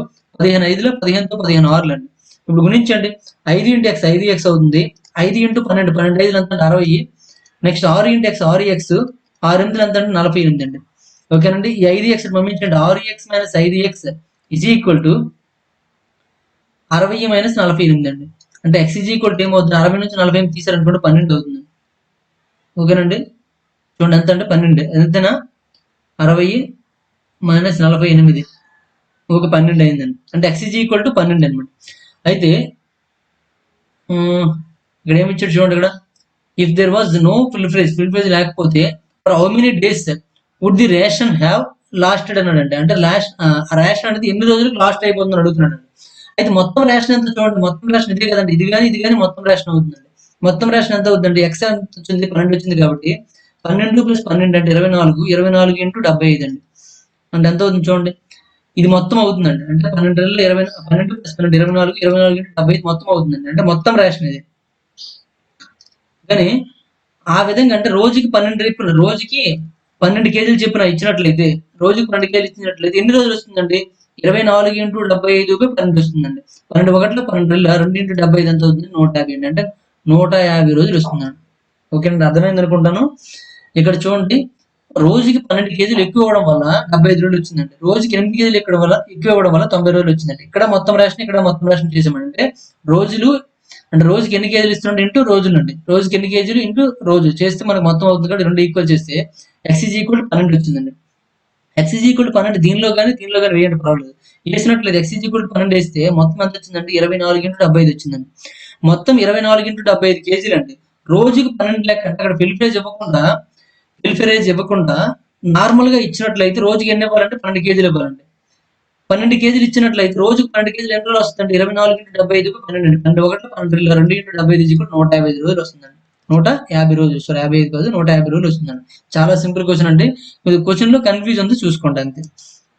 15 5లో 15తో 15 6 అండి. ఇప్పుడు గుణించండి. 5 ఇంటూ ఎక్స్ 5x అవుతుంది. 5 ఇంటూ 12 12 5 ఎంత అంటే 60. నెక్స్ట్ 6 ఇంటూ ఎక్స్ 6x 6 8 ఎంత అంటే 48 అండి. ఓకేనండి, ఈ 5x పంపించండి. 6x minus 5x is equal to 60 minus 48 అండి. అంటే x ఈజ్ ఈక్వల్ టు ఏమవుతుంది, 60 నుంచి 48 తీసారనుకోండి 12 అవుతుంది. ఓకేనండి, చూడండి ఎంత అంటే 12 ఎంతైనా 60 మైనస్ 48 ఒక 12 అయిందండి. అంటే x ఈజ్ ఈక్వల్ టు 12 అనమాట. అయితే ఇక్కడ ఏమి ఇచ్చాడు చూడండి, ఇక్కడ if there was no pilferage లేకపోతే for how many days would the ration have lasted అన్నాడు. అంటే రేషన్ అనేది ఎన్ని రోజులకు లాస్ట్ అయిపోతుందని అడుగుతున్నాడు. అయితే మొత్తం రేషన్ ఎంత చూడండి, మొత్తం రేషన్ ఇదే కదండి, ఇది కానీ మొత్తం రేషన్ అవుతుందండి. మొత్తం రేషన్ ఎంత అవుతుందండి, ఎక్స్ ఎంత వచ్చింది 12 వచ్చింది, కాబట్టి 12 ప్లస్ 12 అంటే 24, 24 ఇంటూ 75 అండి. అంటే ఎంత అవుతుంది చూడండి, ఇది మొత్తం అవుతుందండి. అంటే 12 12 ప్లస్ 12 24, 24 ఇంటూ 75 మొత్తం అవుతుందండి. అంటే మొత్తం రేషన్ ఇది. కానీ ఆ విధంగా అంటే రోజుకి 12 రేపులు, రోజుకి 12 కేజీలు చెప్పిన ఇచ్చినట్లయితే, రోజుకి 12 కేజీలు ఇచ్చినట్లయితే ఎన్ని రోజులు వస్తుందండి, 24 ఇంటూ 75 12 వస్తుందండి. 12 ఒకటిలో 12 2 ఇంటూ 75 ఎంత అవుతుంది, 150 అండి. అంటే 150 రోజులు వస్తుందండి. ఓకేనండి, అర్థమైంది అనుకుంటాను. ఇక్కడ చూడండి, రోజుకి 12 కేజీలు ఎక్కువ ఇవ్వడం వల్ల 75 రోజులు వచ్చిందండి. రోజుకి 8 కేజీలు ఎక్కువ ఇవ్వడం వల్ల 90 రోజులు వచ్చిందండి. ఇక్కడ మొత్తం రేషన్, ఇక్కడ మొత్తం రేషన్ చేసామంటే రోజులు, అంటే రోజుకి ఎన్ని కేజీలు ఇస్తున్నాడు ఇంటూ రోజులు అండి. రోజుకి ఎన్ని కేజీలు ఇంటూ రోజు చేస్తే మనకు మొత్తం అవుతుంది. కాబట్టి రెండు ఈక్వల్ చేస్తే ఎక్స్ ఈజ్ ఈక్వల్ 12 వచ్చిందండి. ఎక్స్ ఈజ్ ఈక్వల్ టు 12 దీనిలో కానీ వేయండి పర్వాలేదు. వేసినట్లేదు ఎక్స్ ఈజ్ ఈక్వల్ టు 12 వేస్తే మొత్తం ఎంత వచ్చిందండి 24 × 75 వచ్చిందండి. మొత్తం 24 × 75 కేజీలు అండి. రోజుకి 12 లెక్క అంటే అక్కడ ఫిల్ఫరేజ్ ఇవ్వకుండా నార్మల్ గా ఇచ్చినట్లయితే రోజుకి ఎన్ని ఇవ్వాలంటే 12 కేజీలు ఇవ్వాలండి. 12 కేజీలు ఇచ్చినట్లయితే రోజుకు 12 కేజీలు ఎన్ని రోజులు వస్తుందండి 24 × 75 12 12 ఒకటి 12 2 × 75 155 రోజులు వస్తుందండి. 150 రోజులు 55 కాదు 150 రోజులు వస్తుందండి. చాలా సింపుల్ క్వశ్చన్ అండి. క్వశ్చన్ లో కన్ఫ్యూజన్ ఉంది చూసుకోండి అంతే.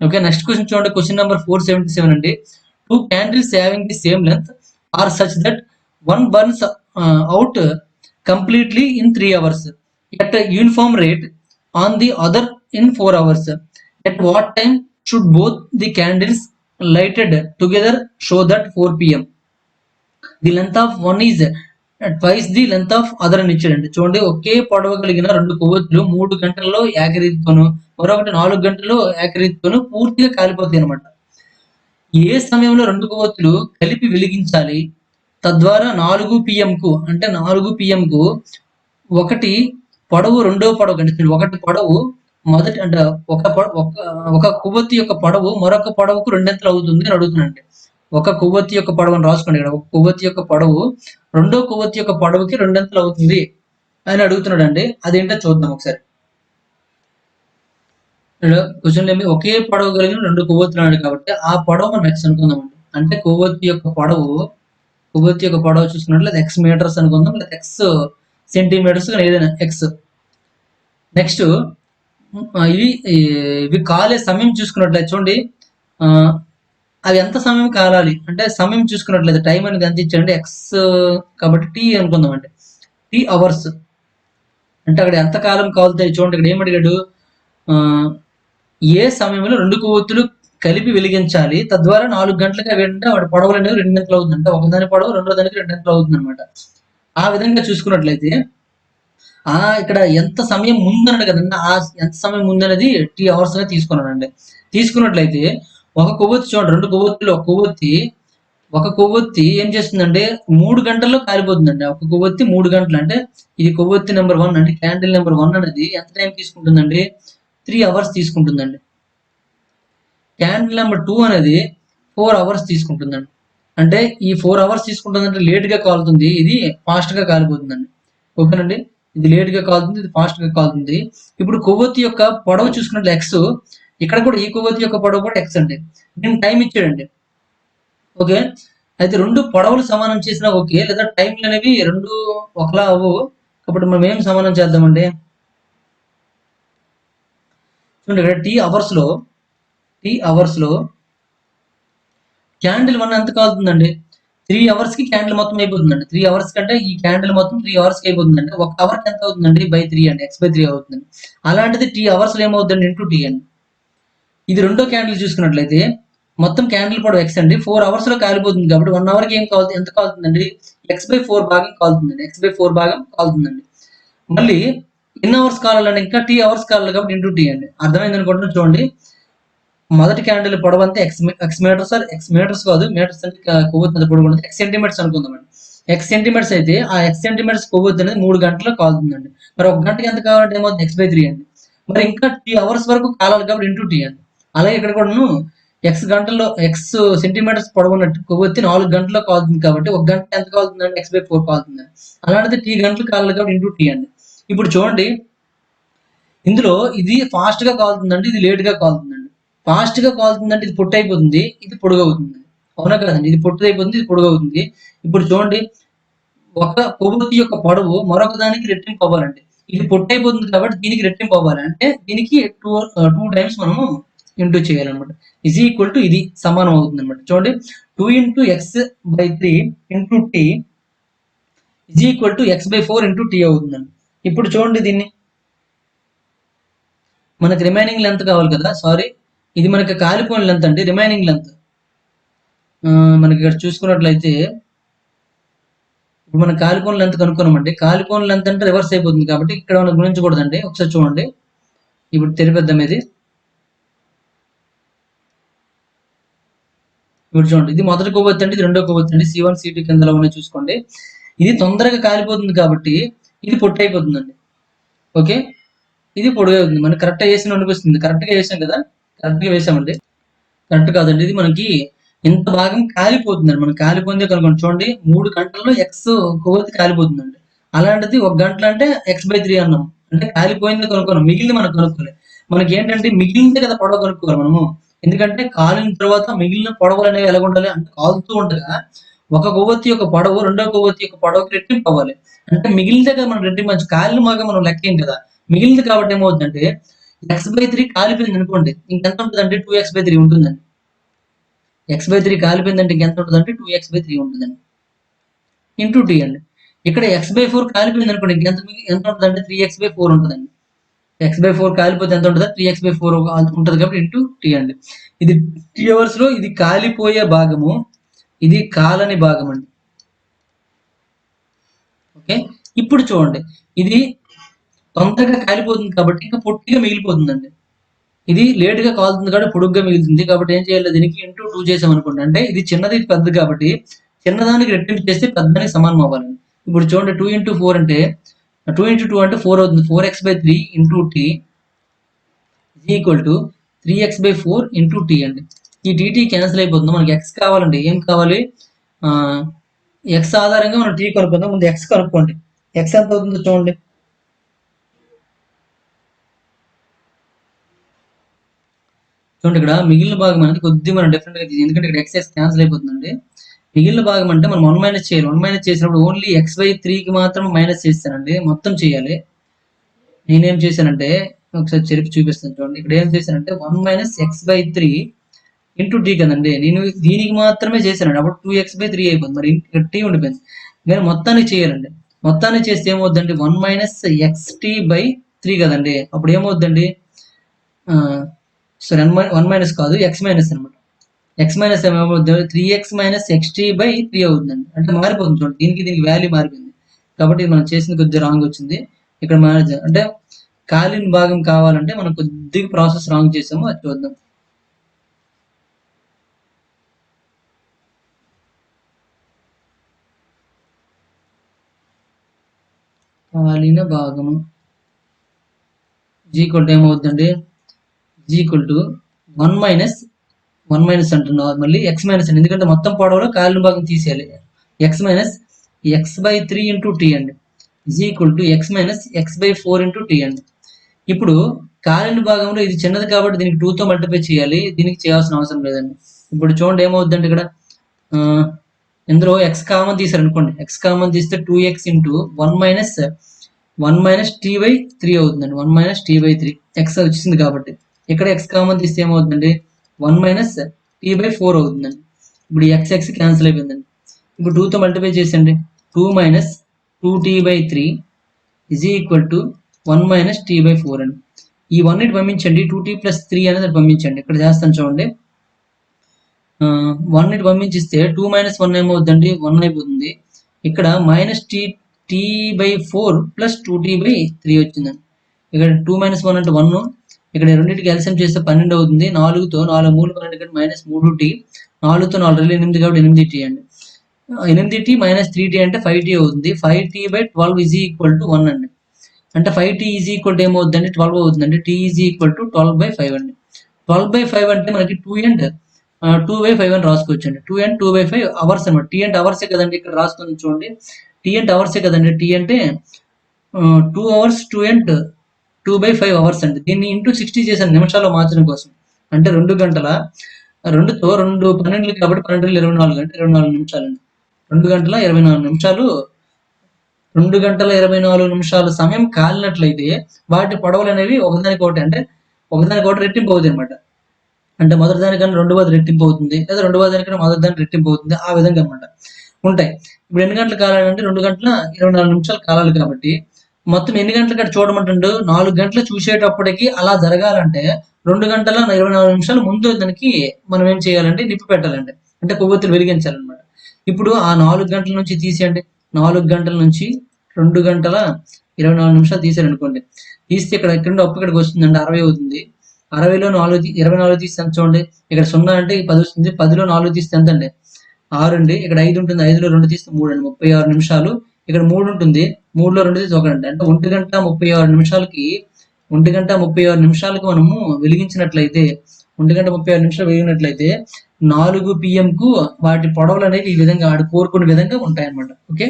ఓకే, నెక్స్ట్ క్వశ్చన్ చూడండి. క్వశ్చన్ నెంబర్ 477 అండి. 2 candles having the same length are such that one burns out completely in 3 hours at a uniform rate on the other in 4 hours. At what time should both the candles lighted together show that 4 p.m. The length of one is twice the length of other అని ఇచ్చాడండి. చూడండి, ఒకే పొడవు కలిగిన 2 కొవ్వొత్తులు 3 గంటల్లో ఏకరీతితోను మరొకటి 4 గంటల్లో ఏకరీతితోను పూర్తిగా కాలిపోతాయి అనమాట. ఏ సమయంలో 2 కొవ్వొత్తులు కలిపి వెలిగించాలి తద్వారా 4 p.m. కు అంటే 4 p.m. కు ఒకటి పొడవు రెండో పొడవు కంటే ఒకటి పొడవు మొదటి అంటే ఒక కొవ్వొత్తి యొక్క పొడవు మరొక పొడవుకు రెండింతలు అవుతుంది అని అడుగుతున్నానండి. ఒక కొవ్వొత్తి యొక్క పొడవుని రాసుకోండి ఇక్కడ. ఒక కొవ్వొత్తి యొక్క పొడవు రెండో కొవ్వొత్తి యొక్క పొడవుకి రెండింతలు అవుతుంది అని అడుగుతున్నాడు అండి. అదేంటో చూద్దాం ఒకసారి. క్వశ్చన్ ఏమి ఒకే పొడవు కలిగిన 2 కొవ్వొత్తులు అన్నాడు కాబట్టి ఆ పొడవు మనం ఎక్స్ అనుకుందామండి. అంటే కొవ్వొత్తి యొక్క పొడవు చూసుకున్నట్లయితే ఎక్స్ మీటర్స్ అనుకుందాం, లేదా ఎక్స్ సెంటీమీటర్స్ ఏదైనా ఎక్స్. నెక్స్ట్ ఇవి కాలే సమయం చూసుకున్నట్లయితే చూడండి, అవి ఎంత సమయం కాలాలి అంటే సమయం చూసుకున్నట్లయితే టైం అనేది ఎంత ఇచ్చాడంటే ఎక్స్ కాబట్టి టీ అనుకుందామండి. టీ అవర్స్ అంటే అక్కడ ఎంత కాలం కాలుతాయి చూడండి. ఇక్కడ ఏం అడిగాడు, ఏ సమయంలో 2 కొవ్వొత్తులు కలిపి వెలిగించాలి తద్వారా 4 గంటలుగా వెంట వాటి పొడవులు అనేవి 2 గంటలు అవుతుంది. అంటే ఒకదాని పొడవు రెండో దానికి 2 గంటలు అవుతుంది అనమాట. ఆ విధంగా చూసుకున్నట్లయితే ఇక్కడ ఎంత సమయం ముందన్నాడు కదండి, ఆ ఎంత సమయం ముందనేది టీ అవర్స్ గా తీసుకున్నానండి. తీసుకున్నట్లయితే ఒక కొవ్వొత్తి చూడండి, 2 కొవ్వొత్తులు ఒక కొవ్వొత్తి ఏం చేస్తుందంటే 3 గంటల్లో కాలిపోతుందండి. ఒక కొవ్వొత్తి 3 గంటలు అంటే ఇది కొవ్వొత్తి నెంబర్ 1 అంటే క్యాండిల్ నెంబర్ 1 అనేది ఎంత టైం తీసుకుంటుందండి 3 అవర్స్ తీసుకుంటుందండి. క్యాండిల్ నెంబర్ 2 అనేది 4 అవర్స్ తీసుకుంటుందండి. అంటే ఈ 4 అవర్స్ తీసుకుంటుందంటే లేట్ గా కాలుతుంది, ఇది ఫాస్ట్ గా కాలిపోతుందండి. ఓకేనండి, ఇది లేట్ గా కాలుతుంది, ఇది ఫాస్ట్ గా కాలుతుంది. ఇప్పుడు కొవ్వొత్తి యొక్క పొడవు చూసుకున్నట్లు ఎక్స్, ఇక్కడ కూడా ఈ కొవ్వొత్తి యొక్క పొడవు కూడా ఎక్స్ అండి. నేను టైం ఇచ్చాడండి. ఓకే, అయితే 2 పొడవులు సమానం చేసినా ఓకే, లేదా టైంలు అనేవి 2 ఒకలా అవ్వవు కాబట్టి మనం ఏం సమానం చేద్దామండి. చూడండి, ఇక్కడ టీ అవర్స్ లో క్యాండిల్ 1 ఎంత కాలుతుందండి 3 అవర్స్ కి క్యాండిల్ మొత్తం అయిపోతుందండి. 3 అవర్స్ కంటే ఈ క్యాండిల్ మొత్తం 3 అవర్స్ కి అయిపోతుందండి. 1 అవర్ కి ఎంత అవుతుందండి /3 అండి, x/3 అవుతుంది. అలాంటిది టీ అవర్స్ లో ఏమవుతుందండి ఇంటూ టీ అండి. ఇది రెండో క్యాండిల్ చూసుకున్నట్లయితే మొత్తం క్యాండిల్ పొడవు ఎక్స్ అండి, 4 అవర్స్ లో కాలిపోతుంది కాబట్టి 1 అవర్ కి ఎంత కాలుతుందండి x/4 భాగం కాలుతుందండి. x/4 భాగం కాలుతుందండి. మళ్ళీ ఎన్ని అవర్స్ కావాలండి, ఇంకా టీ అవర్స్ కావాలి కాబట్టి ఇంటూ టీ అండి. అర్థమైంది అనుకుంటున్నా. చూడండి, మొదటి క్యాండిల్ పొడవు అంతా ఎక్స్ మీటర్స్ కాదు, మీటర్స్ అంటే కొవ్వొత్తి పొడవు ఉంటుంది, ఎక్స్ సెంటీమీటర్స్ అనుకుందామండి. ఎక్స్ సెంటీమీటర్స్ అయితే ఆ ఎక్స్ సెంటీమీటర్స్ కొవ్వొత్తి అనేది 3 గంటల్లో కాలుతుందండి. మరి 1 గంటకి ఎంత కావాలంటే ఏమవుతుంది x/3 అండి. మరి ఇంకా టీ అవర్స్ వరకు కాలాలి కాబట్టి ఇంటూ టీ అండి. అలాగే ఇక్కడ కూడాను ఎక్స్ సెంటీమీటర్స్ పొడవు ఉన్నట్టు కొవ్వొత్తి 4 గంటల్లో కాలుతుంది కాబట్టి 1 గంట ఎంత కాలుతుందండి x/4 కాలుతుంది. అలాంటిది టీ గంటలు కాలాలి కాబట్టి ఇంటూ టీ అండి. ఇప్పుడు చూడండి, ఇందులో ఇది ఫాస్ట్ గా కాలుతుందండి, ఇది లేట్ గా కాలుతుందండి. ఫాస్ట్ గా కాలుతుందంటే ఇది పొట్టు అయిపోతుంది, ఇది పొడుగు అవుతుంది. అవునా కదండి, ఇది పొట్టు అయిపోతుంది, ఇది పొడుగు అవుతుంది. ఇప్పుడు చూడండి, ఒక కొవ్వొత్తి యొక్క పొడవు మరొక దానికి రెట్టింపు అవ్వాలండి. ఇది పొట్టు అయిపోతుంది కాబట్టి దీనికి రెట్టింపు అవ్వాలి అంటే దీనికి 2 టైమ్స్ మనము ఇంటూ చేయాలన్నమాట. ఈజ్ ఈక్వల్ టు ఇది సమానం అవుతుంది అనమాట. చూడండి, 2 × x/3 into T is equal to x/4 into T అవుతుందండి. ఇప్పుడు చూడండి, దీన్ని మనకి రిమైనింగ్ లెంత్ కావాలి కదా, సారీ ఇది మనకి కాలిపోయిన లెంత్ అండి, రిమైనింగ్ లెంత్. మనకి ఇక్కడ చూసుకున్నట్లయితే ఇప్పుడు మనం కాలిపోయిన లెంత్ కనుక్కున్నామండి. కాలిపోయిన లెంత్ అంటే రివర్స్ అయిపోతుంది కాబట్టి ఇక్కడ మనం గుణించకూడదండి. ఒకసారి చూడండి, ఇప్పుడు తెలిపేద్దాం ఇది. ఇప్పుడు చూడండి, ఇది మొదటి కొవ్వొత్తి అండి, ఇది రెండో కొవ్వొత్తి అండి. C1 C2 కిందలో ఉన్నాయి చూసుకోండి. ఇది తొందరగా కాలిపోతుంది కాబట్టి ఇది పొట్టు అయిపోతుందండి. ఓకే, ఇది పొడిగా అవుతుంది. మనం కరెక్ట్గా వేసిన అనిపిస్తుంది. కరెక్ట్గా వేసాం కదా, కరెక్ట్గా వేసామండి. కరెక్ట్ కాదండి, ఇది మనకి ఇంత భాగం కాలిపోతుందండి. మనం కాలిపోయిందే కనుక చూడండి, 3 గంటల్లో ఎక్స్ కొవ్వొత్తి కాలిపోతుందండి. అలాంటిది 1 గంటలో అంటే x/3 అన్నాం. అంటే కాలిపోయింది కనుక్కున్నాం, మిగిలింది మనం కనుక్కోలేదు. మనకి ఏంటంటే మిగిలిందే కదా పొడవు కనుక్కోవాలి మనము. ఎందుకంటే కాలిన తర్వాత మిగిలిన పొడవులు అనేవి ఎలా ఉండాలి అంటే, కాలుతూ ఉండగా ఒక కొవ్వొత్తి యొక్క పొడవు రెండో కొవ్వొత్తి యొక్క పొడవుకి రెట్టింపు అవ్వాలి. అంటే మిగిలిందే కదా మనం రెట్టింపు, కాలిన భాగం మనం లెక్కేం కదా. మిగిలింది కాబట్టి ఏమవుతుందంటే, x/3 కాలిపోయింది అనుకోండి, ఇంకెంత ఉంటుందంటే 2x/3 ఉంటుందండి. x/3 కాలిపోయిందంటే ఇంకెంత ఉంటుందంటే 2x/3 ఉంటుందండి. ఇంటూ టీ అండి. ఇక్కడ x/4 కాలిపోయింది అనుకోండి, ఎంత ఉంటుందంటే 3x/4 ఉంటుందండి. x/4 కాలిపోతే ఎంత ఉంటుందా, 3x/4 ఉంటుంది కాబట్టి ఇంటూ టీ అండి. ఇది టీ అవర్స్ లో ఇది కాలిపోయే భాగము, ఇది కాలని భాగం అండి. ఓకే, ఇప్పుడు చూడండి, ఇది తొందరగా కాలిపోతుంది కాబట్టి ఇంకా పొట్టిగా మిగిలిపోతుందండి. ఇది లేట్‌గా కాలుతుంది కాబట్టి పొడుగ్గా మిగులుతుంది. కాబట్టి ఏం చేయాలి, దీనికి ఇంటూ 2 చేసామనుకోండి. అంటే ఇది చిన్నది, ఇది పెద్దది కాబట్టి చిన్నదానికి రెట్టింపు చేస్తే పెద్దదానికి సమానం అవ్వాలండి. ఇప్పుడు చూడండి, 2 ఇంటూ 4 అంటే 2 ఇంటూ 2 అంటే 4 అవుతుంది. 4x/3 into T is equal to 3x/4 into T అండి. ఈ టీటీ క్యాన్సిల్ అయిపోతుంది. మనకి ఎక్స్ కావాలండి. ఏం కావాలి, ఎక్స్ ఆధారంగా మనం టీ కనుక్కుందాం. ముందు ఎక్స్ కనుక్కోండి. ఎక్స్ ఎంత అవుతుందో చూడండి. చూడండి, ఇక్కడ మిగిలిన భాగం అనేది కొద్దిగా మనం డిఫరెంట్ గా తీసి, ఎందుకంటే ఇక్కడ ఎక్స్ క్యాన్సిల్ అయిపోతుందండి. మిగిలిన భాగం అంటే మనం 1 మైనస్ చేయాలి. 1 మైనస్ చేసినప్పుడు ఓన్లీ x/3కి మాత్రం మైనస్ చేస్తానండి, మొత్తం చేయాలి. నేనేం చేశానంటే ఒకసారి చెరిపి చూపిస్తాను చూడండి. ఇక్కడ ఏం చేశానంటే 1 మైనస్ x/3 ఇంటూ టీ కదండి, నేను దీనికి మాత్రమే చేశానండి. అప్పుడు 2x/3 అయిపోతుంది. మరి ఇక్కడ టీ ఉండిపోయింది. నేను మొత్తానికి చేయాలండి. మొత్తానికి చేస్తే ఏమవుద్దండి, 1 మైనస్ xt/3 కదండి. అప్పుడు ఏమవుద్దండి, సరే 1 మైనస్ కాదు, ఎక్స్ మైనస్ అనమాట. ఎక్స్ మైనస్ ఏమవుతుంది, 3x మైనస్ xt/3 అవుతుందండి. అంటే మారిపోతుంది చూడండి, దీనికి వాల్యూ మారిపోయింది. కాబట్టి మనం చేసింది కొద్దిగా రాంగ్ వచ్చింది. ఇక్కడ మేనేజ్ అంటే కాలిన భాగం కావాలంటే మనం కొద్దిగా ప్రాసెస్ రాంగ్ చేసాము, అది చూద్దాం. కాలిన భాగము ఈక్వల్ టు ఏమవుతుందండి, ఈక్వల్ టు 1 మైనస్ అంటున్నావు మళ్ళీ ఎక్స్ మైనస్ అండి, ఎందుకంటే మొత్తం పొడవులో కాలిన భాగం తీసేయాలి. X minus x/3 into T అండి is equal to X minus x/4 into T అండి. ఇప్పుడు కాలిన భాగంలో ఇది చిన్నది కాబట్టి దీనికి 2తో మల్టిప్లై చేయాలి, దీనికి చేయాల్సిన అవసరం లేదండి. ఇప్పుడు చూడండి ఏమవుతుందంటే, ఇక్కడ ఇందులో ఎక్స్ కామన్ తీసారు అనుకోండి, ఎక్స్ కామన్ తీస్తే 2x ఇంటూ 1 మైనస్ t/3 అవుతుందండి. 1 మైనస్ t/3 ఎక్స్ వచ్చింది కాబట్టి. ఇక్కడ ఎక్స్ కామన్ తీస్తే ఏమవుతుందండి, 1 మైనస్ t/4 అవుతుందండి. ఇప్పుడు ఎక్స్ క్యాన్సిల్ అయిపోయిందండి. ఇప్పుడు 2తో మల్టిప్లై చేసండి, 2 minus 2t/3 is equal to 1 minus t/4 అండి. ఈ 1 ఇటు పంపించండి, 2t ప్లస్ 3 అనేది పంపించండి. ఇక్కడ చేస్తాను చూడండి, 1 ఇటు పంపించిస్తే 2 మైనస్ 1 ఏమవుతుందండి, 1 అయిపోతుంది. ఇక్కడ మైనస్ t/4 ప్లస్ 2t/3 వచ్చిందండి. ఇక్కడ 2 మైనస్ 1 అంటే 1, ఇక్కడ రెండింటికి ఎల్సిఎం చేస్తే 12 అవుతుంది. 4తో 4 3 12 ఇక్కడ మైనస్ 3t, 4తో 4 8 కాబట్టి 8t అండి. 8t మైనస్ 3t అంటే 5t అవుతుంది. 5t/12 ఈజ్ ఈక్వల్ టు 1 అండి. అంటే 5t ఈజ్ ఈక్వల్ టు ఏమవుతుందండి, 12 అవుతుందండి. t ఈజ్ ఈక్వల్ టు 12/5 అండి. 12/5 అంటే మనకి 2 అండ్ 2/5 అని రాసుకోవచ్చండి. 2 అండ్ 2/5 అవర్స్ అనమాట. టీ అంటే అవర్సే కదండి, ఇక్కడ రాసుకొని చూడండి. టీ అంటే అవర్సే కదండి. టీ అంటే 2 అవర్స్, 2 అండ్ 2/5 అవర్స్ అండి. దీన్ని ఇంటూ 60 చేశాను నిమిషాల్లో మార్చడం కోసం. అంటే 2 గంటల 2తో 2 12 కాబట్టి 12 24 అంటే 24 నిమిషాలండి. 2 గంటల 24 నిమిషాలు, 2 గంటల 24 నిమిషాల సమయం కాలినట్లయితే వాటి పొడవులు అనేవి ఒకదానికొకటి, అంటే ఒకదానికొకటి రెట్టింపు అవుతాయి అనమాట. అంటే మొదటి దానికన్నా రెండవది రెట్టింపు అవుతుంది, లేదా రెండవ దానికన్నా మొదటి దానికి రెట్టింపు అవుతుంది. ఆ విధంగా అనమాట ఉంటాయి. ఇప్పుడు ఎన్ని గంటలు కాలాలంటే 2 గంటల 24 నిమిషాలు కాలాలి కాబట్టి మొత్తం ఎన్ని గంటలు ఇక్కడ చూడమంటుండు, 4 గంటలు చూసేటప్పటికి అలా జరగాలంటే 2 గంటల 24 నిమిషాలు ముందు దానికి మనం ఏం చేయాలంటే నిప్పు పెట్టాలండి, అంటే కొవ్వొత్తులు వెలిగించాలన్నమాట. ఇప్పుడు ఆ 4 గంటల నుంచి తీసేయండి, 4 గంటల నుంచి 2 గంటల 24 నిమిషాలు తీసారనుకోండి, తీస్తే ఇక్కడ నుండి అప్పు ఇక్కడికి వస్తుందండి, 60 అవుతుంది. 60లో 24 తీస్తే ఎంత చూడండి, ఇక్కడ 0 అంటే 10 వస్తుంది. 10లో 4 తీస్తే ఎంత అండి, 6 అండి. ఇక్కడ 5 ఉంటుంది, 5లో 2 తీస్తే 3 అండి, 36 నిమిషాలు. ఇక్కడ 3 ఉంటుంది, 3లో 2 తీస్తే 1 అండి. అంటే 1 గంట 36 నిమిషాలకి 1:36 మనము వెలిగించినట్లయితే 1:36 వెలిగినట్లయితే 4 PM వాటి పొడవులు అనేవి ఈ విధంగా ఆడు కోరుకునే విధంగా ఉంటాయన్నమాట. ఓకే,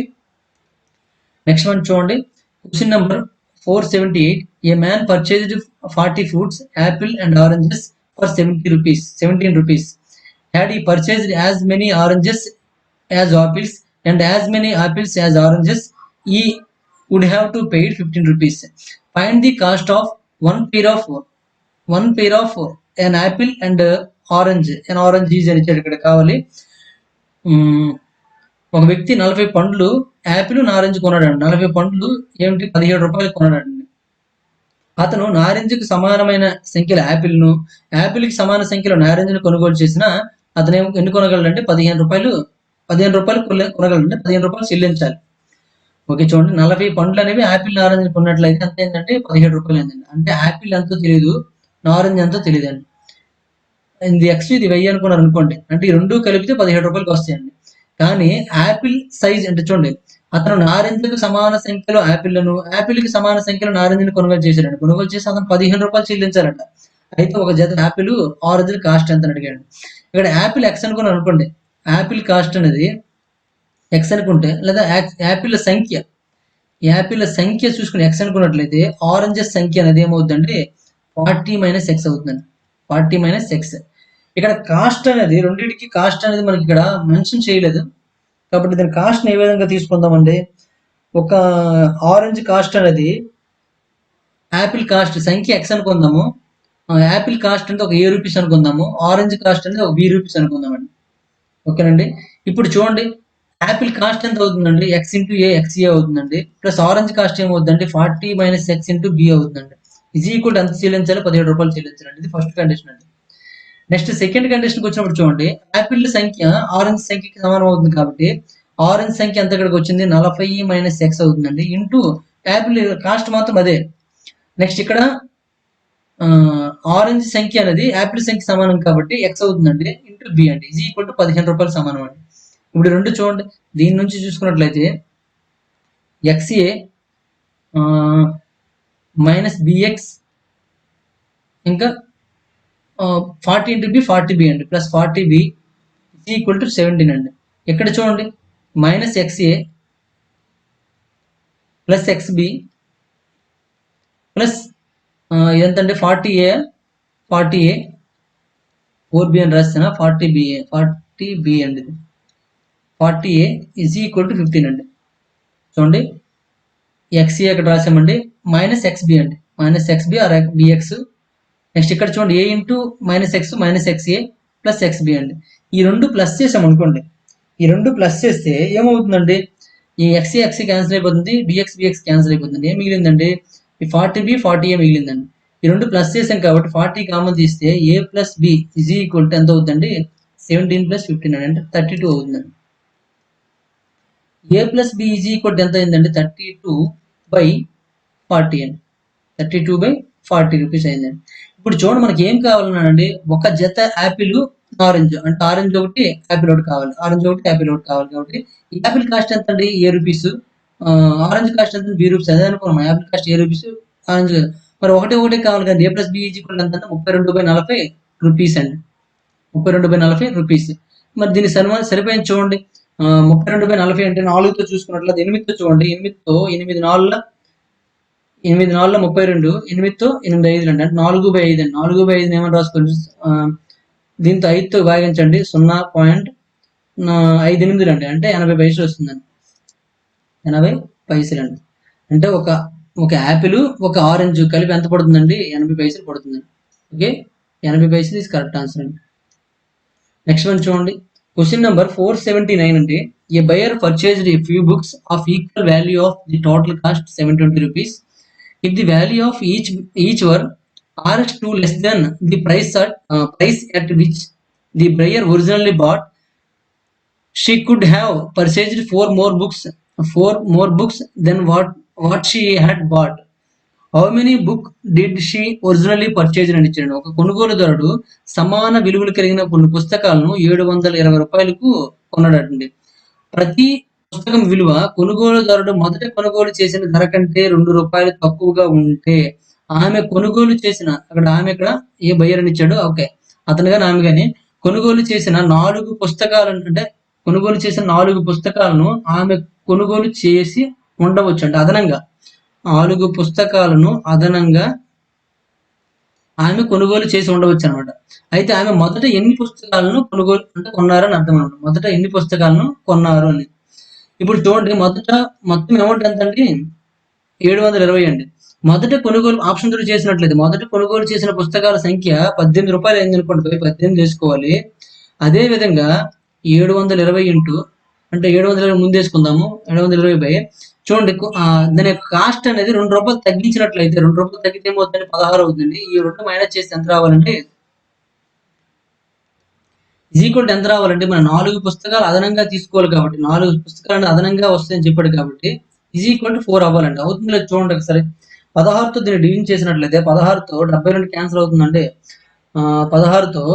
నెక్స్ట్ వన్ చూడండి. Question number 478. A man purchased 40 fruits, apple and oranges for 17 rupees. Had he purchased as many oranges as apples and as many apples as oranges, he would have to pay 15 rupees. Find the cost of one pair of an apple and orange. An orange is అని ఇక్కడ కావాలి. ఒక వ్యక్తి 40 పండ్లు Apple నారింజ కొన్నాడండి. 40 పండ్లు ఏమిటి 17 రూపాయలు కొన్నాడండి. అతను నారింజకు సమానమైన సంఖ్యలో యాపిల్కి సమాన సంఖ్యలో నారింజను కొనుగోలు చేసిన అతను ఎన్ని కొనగలడంటే 15 రూపాయలు కొనగలడంటే 15 రూపాయలు చెల్లించాలి. ఓకే, చూడండి, 40 పండ్లు అనేవి యాపిల్ నారింజ కొన్నట్లయితే అంత ఏంటంటే 17 రూపాయలు ఏంటండి. అంటే యాపిల్ ఎంతో తెలియదు, నారింజ ఎంతో తెలియదండి. ఇది ఎక్స్ ఇది 1000 అనుకున్నారు అనుకోండి, అంటే ఈ రెండు కలిపితే 17 రూపాయలకి వస్తాయండి. కానీ యాపిల్ సైజ్ అంటే చూడండి, అతను నారింజకు సమాన సంఖ్యలో యాపిల్కి సమాన సంఖ్యలో నారింజను కొనుగోలు చేశాడండి. కొనుగోలు చేసి అతను 15 రూపాయలు చెల్లించాలంట. అయితే ఒక జత యాపిల్ ఆరెంజ్ కాస్ట్ ఎంత అడిగాడు. ఇక్కడ యాపిల్ ఎక్స్ అనుకున్నాను అనుకోండి, యాపిల్ కాస్ట్ అనేది ఎక్స్ అనుకుంటే, లేదా యాపిల్ సంఖ్య చూసుకుని ఎక్స్ అనుకున్నట్లయితే ఆరెంజెస్ సంఖ్య అనేది ఏమవుతుందండి 40 - X అవుతుందండి. 40 - X. ఇక్కడ కాస్ట్ అనేది రెండింటికి కాస్ట్ అనేది మనకి ఇక్కడ మెన్షన్ చేయలేదు, కాబట్టి దాని కాస్ట్ ఏ విధంగా తీసుకుందామండి. ఒక ఆరెంజ్ కాస్ట్ అనేది యాపిల్ కాస్ట్ సంఖ్య ఎక్స్ అనుకుందాము, యాపిల్ కాస్ట్ అంటే ఒక ₹A అనుకుందాము, ఆరెంజ్ కాస్ట్ అనేది ఒక ₹B అనుకుందామండి. ఓకేనండి, ఇప్పుడు చూడండి యాపిల్ కాస్ట్ ఎంత అవుతుందండి X × A XA అవుతుందండి. ప్లస్ ఆరెంజ్ కాస్ట్ ఏమవుతుందండి 40 - X × B అవుతుందండి. ఈజ్ ఈక్వల్ ఎంత చెల్లించాలి 17 రూపాయలు చెల్లించాలండి. ఇది ఫస్ట్ కండిషన్ అండి. నెక్స్ట్ సెకండ్ కండిషన్కి వచ్చినప్పుడు చూడండి, యాపిల్ సంఖ్య ఆరెంజ్ సంఖ్యకి సమానం అవుతుంది కాబట్టి ఆరెంజ్ సంఖ్య ఎంత ఇక్కడికి వచ్చింది 40 - X అవుతుందండి. ఇంటూ యాపిల్ కాస్ట్ మాత్రం అదే. నెక్స్ట్ ఇక్కడ ఆరెంజ్ సంఖ్య అనేది యాపిల్ సంఖ్య సమానం కాబట్టి ఎక్స్ అవుతుందండి, ఇంటూ బి అండి. ఈజ్ ఈక్వల్ టు 15 రూపాయలు సమానం అండి. ఇప్పుడు రెండు చూడండి, దీని నుంచి చూసుకున్నట్లయితే XA - BX ఇంకా 40 × B 40B అండి, plus 40B is equal to 17 అండి. ఇక్కడ చూడండి -XA ప్లస్ XB ప్లస్ ఎంతంటే 40A 4B అని రాస్తున్నా, 40B అండి. 40A ఈజ్ ఈక్వల్ టు 15 అండి. చూడండి XA ఇక్కడ రాసామండి, -XB అండి, -XB ఆర్ BX. నెక్స్ట్ ఇక్కడ చూడండి A × -X -XA plus XB అండి. ఈ రెండు ప్లస్ చేసాం అనుకోండి, ఈ రెండు ప్లస్ చేస్తే ఏమవుతుందండి, ఈ XA క్యాన్సిల్ అయిపోతుంది, BX క్యాన్సిల్ అయిపోతుంది. ఏం మిగిలిందండి, ఈ 40B 40A మిగిలిందండి. ఈ రెండు ప్లస్ చేసాం కాబట్టి 40 కామన్ తీస్తే A + B is equal to ఎంత అవుతుందండి 17 + 15 అంటే 32 అవుతుందండి. A + B is equal to ఎంత అయిందండి 32/40 అండి. 32/40 రూపీస్ అయిందండి. ఇప్పుడు చూడండి మనకి ఏం కావాలన్నానండి, ఒక జత యాపిల్ ఆరెంజ్, అంటే ఆరెంజ్ ఒకటి యాపిల్ ఒకటి కావాలి, ఆరెంజ్ ఒకటి యాపిల్ ఒకటి కావాలి. కాబట్టి ఈ యాపిల్ కాస్ట్ ఎంత అండి ₹A, ఆరెంజ్ కాస్ట్ ఎంత ₹B. అదే అనుకున్నాం, యాపిల్ కాస్ట్ ₹A, ఆరెంజ్ మరి ఒకటి కావాలి కదా. A + B ఈజ్ ఈక్వల్ ఎంత అంటే 32/40 రూపీస్ అండి. 32/40 రూపీస్. మరి దీనికి సరిపోయింది చూడండి, 32/40 అంటే 4తో చూసుకున్నట్లయితే 8తో చూడండి, 8తో 8 4 32, 8తో 8 5 అండి, అంటే 4/5 అండి. 4/5 ఏమని రాసుకోండి, దీంతో 5తో భాగించండి 0.58 అండి, అంటే 80 పైసలు వస్తుందండి. 80 పైసలు అండి. అంటే ఒక యాపిల్ ఒక ఆరెంజ్ కలిపి ఎంత పడుతుందండి 80 పైసలు పడుతుందండి. ఓకే, 80 పైసలు ఇస్ కరెక్ట్ ఆన్సర్ అండి. నెక్స్ట్ వన్ చూడండి, క్వశ్చన్ నెంబర్ 479 అంటే a buyer purchased a few books of equal value of the total cost 720 rupees. If the value of each were R2 less than the price at which the buyer originally bought, she could have purchased 4 more books than what she had bought. How many book did she originally purchase అని ఇచ్చాడు. ఒక కొనుగోలుదారుడు సమాన విలువలు కలిగిన కొన్ని పుస్తకాలను 720 రూపాయలకు కొన్నాడండి. ప్రతి పుస్తకం విలువ కొనుగోలుదారుడు మొదట కొనుగోలు చేసిన ధర కంటే ₹2 తక్కువగా ఉంటే ఆమె కొనుగోలు చేసిన, అక్కడ ఆమె ఇక్కడ ఏ బయ్యర్ అని ఇచ్చాడు, ఓకే అతను కానీ ఆమె కానీ కొనుగోలు చేసిన 4 పుస్తకాలను, అంటే కొనుగోలు చేసిన 4 పుస్తకాలను ఆమె కొనుగోలు చేసి ఉండవచ్చు, అంటే అదనంగా 4 పుస్తకాలను అదనంగా ఆమె కొనుగోలు చేసి ఉండవచ్చు అనమాట. అయితే ఆమె మొదట ఎన్ని పుస్తకాలను కొనుగోలు అంటే కొన్నారని అర్థం అనమాట. మొదట ఎన్ని పుస్తకాలను కొన్నారు అని. ఇప్పుడు చూడండి, మొదట మొత్తం అమౌంట్ ఎంత అండి, 720 అండి. మొదట కొనుగోలు ఆప్షన్ 3 చేసినట్లయితే మొదట కొనుగోలు చేసిన పుస్తకాల సంఖ్య 18 రూపాయలు అయింది అనుకోండి, 18 చేసుకోవాలి. అదే విధంగా 720 ఇంటూ, అంటే 720 ముందు వేసుకుందాము, 720 బై చూడండి, దాని యొక్క కాస్ట్ అనేది 2 రూపాయలు తగ్గించినట్లయితే, 2 రూపాయలు తగ్గితే ఏమవుతుంది, 16 అవుతుంది. ఈ 2 మైనస్ చేస్తే ఎంత రావాలంటే ఈక్వల్ ఎంత రావాలంటే, మనం 4 పుస్తకాలు అదనంగా తీసుకోవాలి కాబట్టి, 4 పుస్తకాలు అదనంగా వస్తాయని చెప్పాడు కాబట్టి ఈక్వల్ టు 4 అవ్వాలండి. అవుతుంది లేదు చూడండి ఒకసారి. 16తో దీన్ని డివిజన్ చేసినట్లయితే 16తో 72 క్యాన్సిల్ అవుతుందండి. 16తో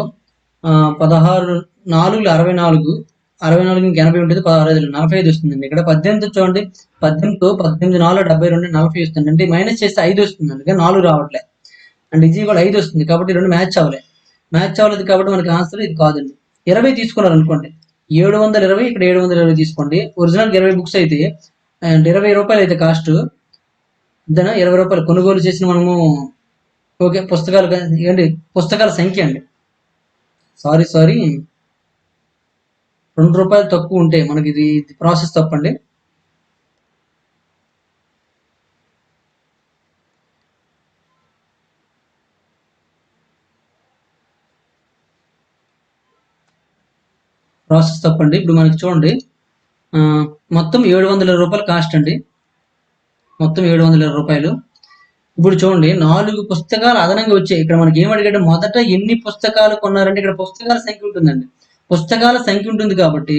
16 4 64, 64 ఇంకా 80 ఉంటుంది, 16 45 వస్తుందండి. ఇక్కడ 18 చూడండి, 18తో 18 4 72 40 వస్తుంది, అంటే మైనస్ చేస్తే 5 వస్తుందండి, కానీ 4 రావట్లే, అండ్ ఇది కూడా 5 వస్తుంది కాబట్టి 2 మ్యాచ్ అవ్వలేదు. మ్యాచ్ అవ్వలేదు కాబట్టి మనకి ఆన్సర్ ఇది కాదండి. 20 తీసుకున్నారు అనుకోండి, 720 ఇక్కడ 720 తీసుకోండి. ఒరిజినల్ 20 బుక్స్ అయితే అండ్ 20 రూపాయలు అయితే కాస్ట్, అంతేనా, 20 రూపాయలు కొనుగోలు చేసిన మనము, ఓకే పుస్తకాలు ఏంటి, పుస్తకాల సంఖ్య అండి, సారీ 2 రూపాయలు తక్కువ ఉంటే మనకి ఇది ప్రాసెస్ తప్పండి. ప్రాసెస్ తప్పండి. ఇప్పుడు మనకి చూడండి, మొత్తం 720 రూపాయలు కాస్ట్ అండి, మొత్తం 720 రూపాయలు. ఇప్పుడు చూడండి, 4 పుస్తకాలు అదనంగా వచ్చాయి. ఇక్కడ మనకి ఏం అడిగాడు, మొదట ఎన్ని పుస్తకాలు కొన్నారంటే ఇక్కడ పుస్తకాల సంఖ్య ఉంటుందండి, పుస్తకాల సంఖ్య ఉంటుంది కాబట్టి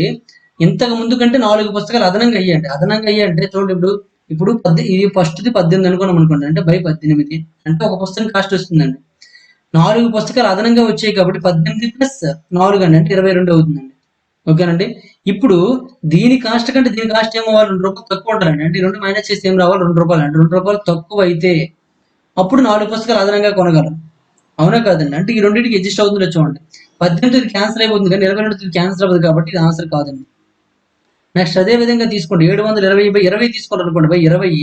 ఇంతకు ముందు కంటే 4 పుస్తకాలు అదనంగా అయ్యాయండి. అదనంగా అయ్యాయంటే చూడండి, ఇప్పుడు ఇది ఫస్ట్ది 18 అనుకున్నాం అనుకోండి, అంటే బై 18 అంటే ఒక పుస్తకం కాస్ట్ వస్తుందండి. 4 పుస్తకాలు అదనంగా వచ్చాయి కాబట్టి 18 ప్లస్ 4 అండి, అంటే 22 అవుతుందండి. ఓకేనండి. ఇప్పుడు దీని కాస్ట్ కంటే దీని కాస్ట్ ఏమో 2 రూపాయలు తక్కువ ఉండాలండి, అంటే 2 మైనస్ చేసి ఏం రావాలి, 2 రూపాయలు, అంటే 2 రూపాయలు తక్కువ అయితే అప్పుడు 4 పుస్తకాలు అదనంగా కొనగలం. అవునా కాదండి, అంటే ఈ రెండింటికి అడ్జస్ట్ అవుతుందో చూడండి. 18 క్యాన్సిల్ అయిపోతుంది కానీ 22 క్యాన్సిల్ అవ్వదు కాబట్టి ఇది ఆన్సర్ కాదండి. నెక్స్ట్ అదే విధంగా తీసుకోండి, 720 బై 20 తీసుకోండి అనుకోండి, బై 20